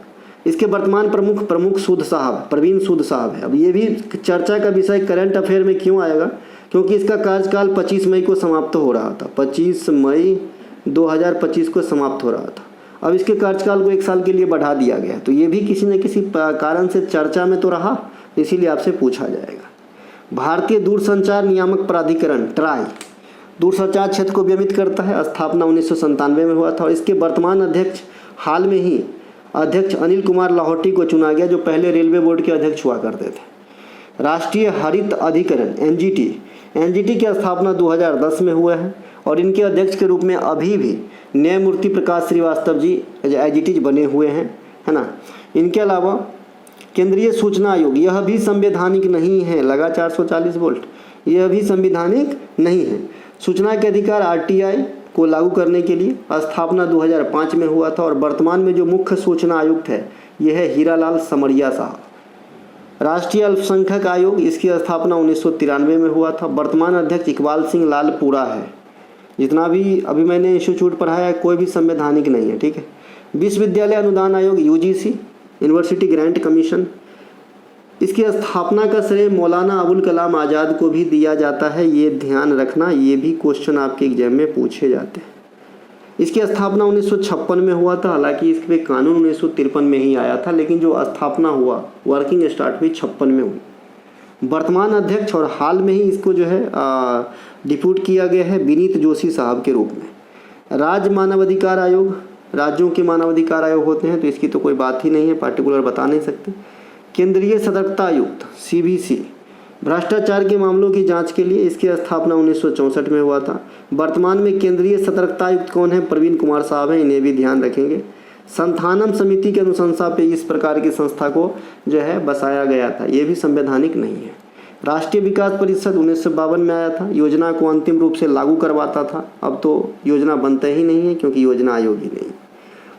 इसके वर्तमान प्रमुख सूद साहब प्रवीण सूद साहब है। अब ये भी चर्चा का विषय करंट अफेयर में क्यों आएगा, क्योंकि इसका कार्यकाल 25 मई को समाप्त हो रहा था। 25 मई 2025 को समाप्त हो रहा था। अब इसके कार्यकाल को 1 साल के लिए बढ़ा दिया गया, तो ये भी किसी न किसी कारण से चर्चा में तो रहा, इसीलिए आपसे पूछा जाएगा। भारतीय दूरसंचार नियामक प्राधिकरण ट्राई दूरसंचार क्षेत्र को विनियमित करता है। स्थापना 1997 में हुआ था और इसके वर्तमान अध्यक्ष हाल में ही अध्यक्ष अनिल कुमार लाहौटी को चुना गया, जो पहले रेलवे बोर्ड के अध्यक्ष हुआ करते थे। राष्ट्रीय हरित अधिकरण एनजीटी की स्थापना 2010 में हुआ है और इनके अध्यक्ष के रूप में अभी भी न्यायमूर्ति प्रकाश श्रीवास्तव जी एजीटी बने हुए हैं, है ना। इनके अलावा केंद्रीय सूचना आयोग, यह भी संवैधानिक नहीं है, लगा 440 वोल्ट, यह भी संवैधानिक नहीं है। सूचना के अधिकार आरटीआई को लागू करने के लिए स्थापना 2005 में हुआ था और वर्तमान में जो मुख्य सूचना आयुक्त है यह है हीरालाल समरिया साहब। राष्ट्रीय अल्पसंख्यक आयोग, इसकी स्थापना 1993 में हुआ था। वर्तमान अध्यक्ष इकबाल सिंह लालपुरा है। जितना भी अभी मैंने इंस्टीट्यूट पढ़ाया है कोई भी संवैधानिक नहीं है, ठीक है। विश्वविद्यालय अनुदान आयोग यूजीसी, यूनिवर्सिटी ग्रांट कमीशन, इसकी स्थापना का श्रेय मौलाना अबुल कलाम आज़ाद को भी दिया जाता है, ये ध्यान रखना, ये भी क्वेश्चन आपके एग्जाम में पूछे जाते हैं। इसकी स्थापना 1956 में हुआ था, हालांकि इस पे कानून 1953 में ही आया था, लेकिन जो स्थापना हुआ वर्किंग स्टार्ट हुई 56 में हुई। वर्तमान अध्यक्ष और हाल में ही इसको जो है डिप्यूट किया गया है विनीत जोशी साहब के रूप में। राज्य मानवाधिकार आयोग, राज्यों के मानवाधिकार आयोग होते हैं, तो इसकी तो कोई बात ही नहीं है, पार्टिकुलर बता नहीं सकते। केंद्रीय सतर्कता आयुक्त सीबीसी, भ्रष्टाचार के मामलों की जांच के लिए, इसकी स्थापना 1964 में हुआ था। वर्तमान में केंद्रीय सतर्कता आयुक्त कौन है? प्रवीण कुमार साहब हैं, इन्हें भी ध्यान रखेंगे। संथानम समिति की अनुशंसा पे इस प्रकार की संस्था को जो है बसाया गया था, ये भी संवैधानिक नहीं है। राष्ट्रीय विकास परिषद 1952 में आया था, योजना को अंतिम रूप से लागू करवाता था। अब तो योजना बनता ही नहीं है क्योंकि योजना आयोग ही नहीं।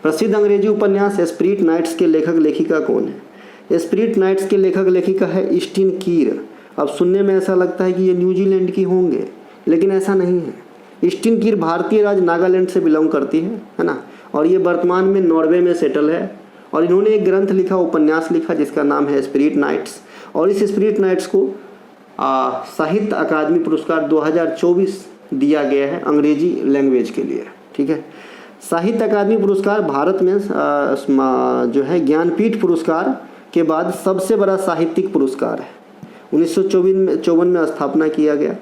प्रसिद्ध अंग्रेजी उपन्यास स्पिरिट नाइट्स के लेखक लेखिका कौन है? स्पिरिट नाइट्स के लेखक लेखिका है ईस्टिन कीर। अब सुनने में ऐसा लगता है कि ये न्यूजीलैंड की होंगे, लेकिन ऐसा नहीं है। ईस्टिन कीर भारतीय राज्य नागालैंड से बिलोंग करती है ना, और ये वर्तमान में नॉर्वे में सेटल है। और इन्होंने एक ग्रंथ लिखा, उपन्यास लिखा, जिसका नाम है स्पिरिट नाइट्स। और इस स्पिरिट नाइट्स को साहित्य अकादमी पुरस्कार 2024 दिया गया है अंग्रेजी लैंग्वेज के लिए, ठीक है। साहित्य अकादमी पुरस्कार भारत में जो है ज्ञानपीठ पुरस्कार के बाद सबसे बड़ा साहित्यिक पुरस्कार है। 1954 में स्थापना किया गया।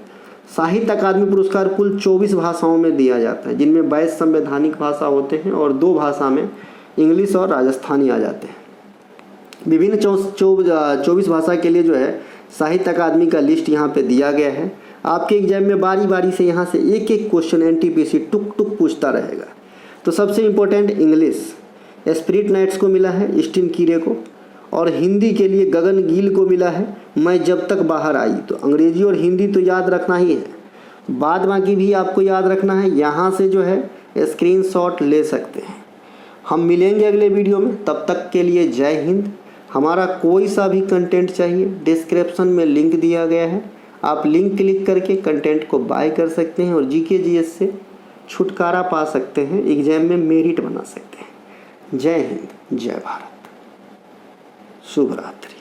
साहित्य अकादमी पुरस्कार कुल 24 भाषाओं में दिया जाता है, जिनमें 22 संवैधानिक भाषा होते हैं और 2 भाषा में इंग्लिश और राजस्थानी आ जाते हैं। विभिन्न 24 भाषा के लिए जो है साहित्य अकादमी का लिस्ट यहाँ पे दिया गया है। आपके एग्जाम में बारी बारी से यहाँ से एक एक क्वेश्चन एनटीपीसी टुक टुक पूछता रहेगा। तो सबसे इम्पोर्टेंट इंग्लिश स्पिरिट नाइट्स को मिला है ईस्टिन कीरे को, और हिंदी के लिए गगन गील को मिला है मैं जब तक बाहर आई। तो अंग्रेजी और हिंदी तो याद रखना ही है, बाद बाकी भी आपको याद रखना है। यहाँ से जो है स्क्रीनशॉट ले सकते हैं। हम मिलेंगे अगले वीडियो में, तब तक के लिए जय हिंद। हमारा कोई सा भी कंटेंट चाहिए, डिस्क्रिप्शन में लिंक दिया गया है, आप लिंक क्लिक करके कंटेंट को बाय कर सकते हैं और जीके जीएस से छुटकारा पा सकते हैं, एग्जाम में मेरिट बना सकते हैं। जय हिंद, जय भारत, शुभ रात्रि।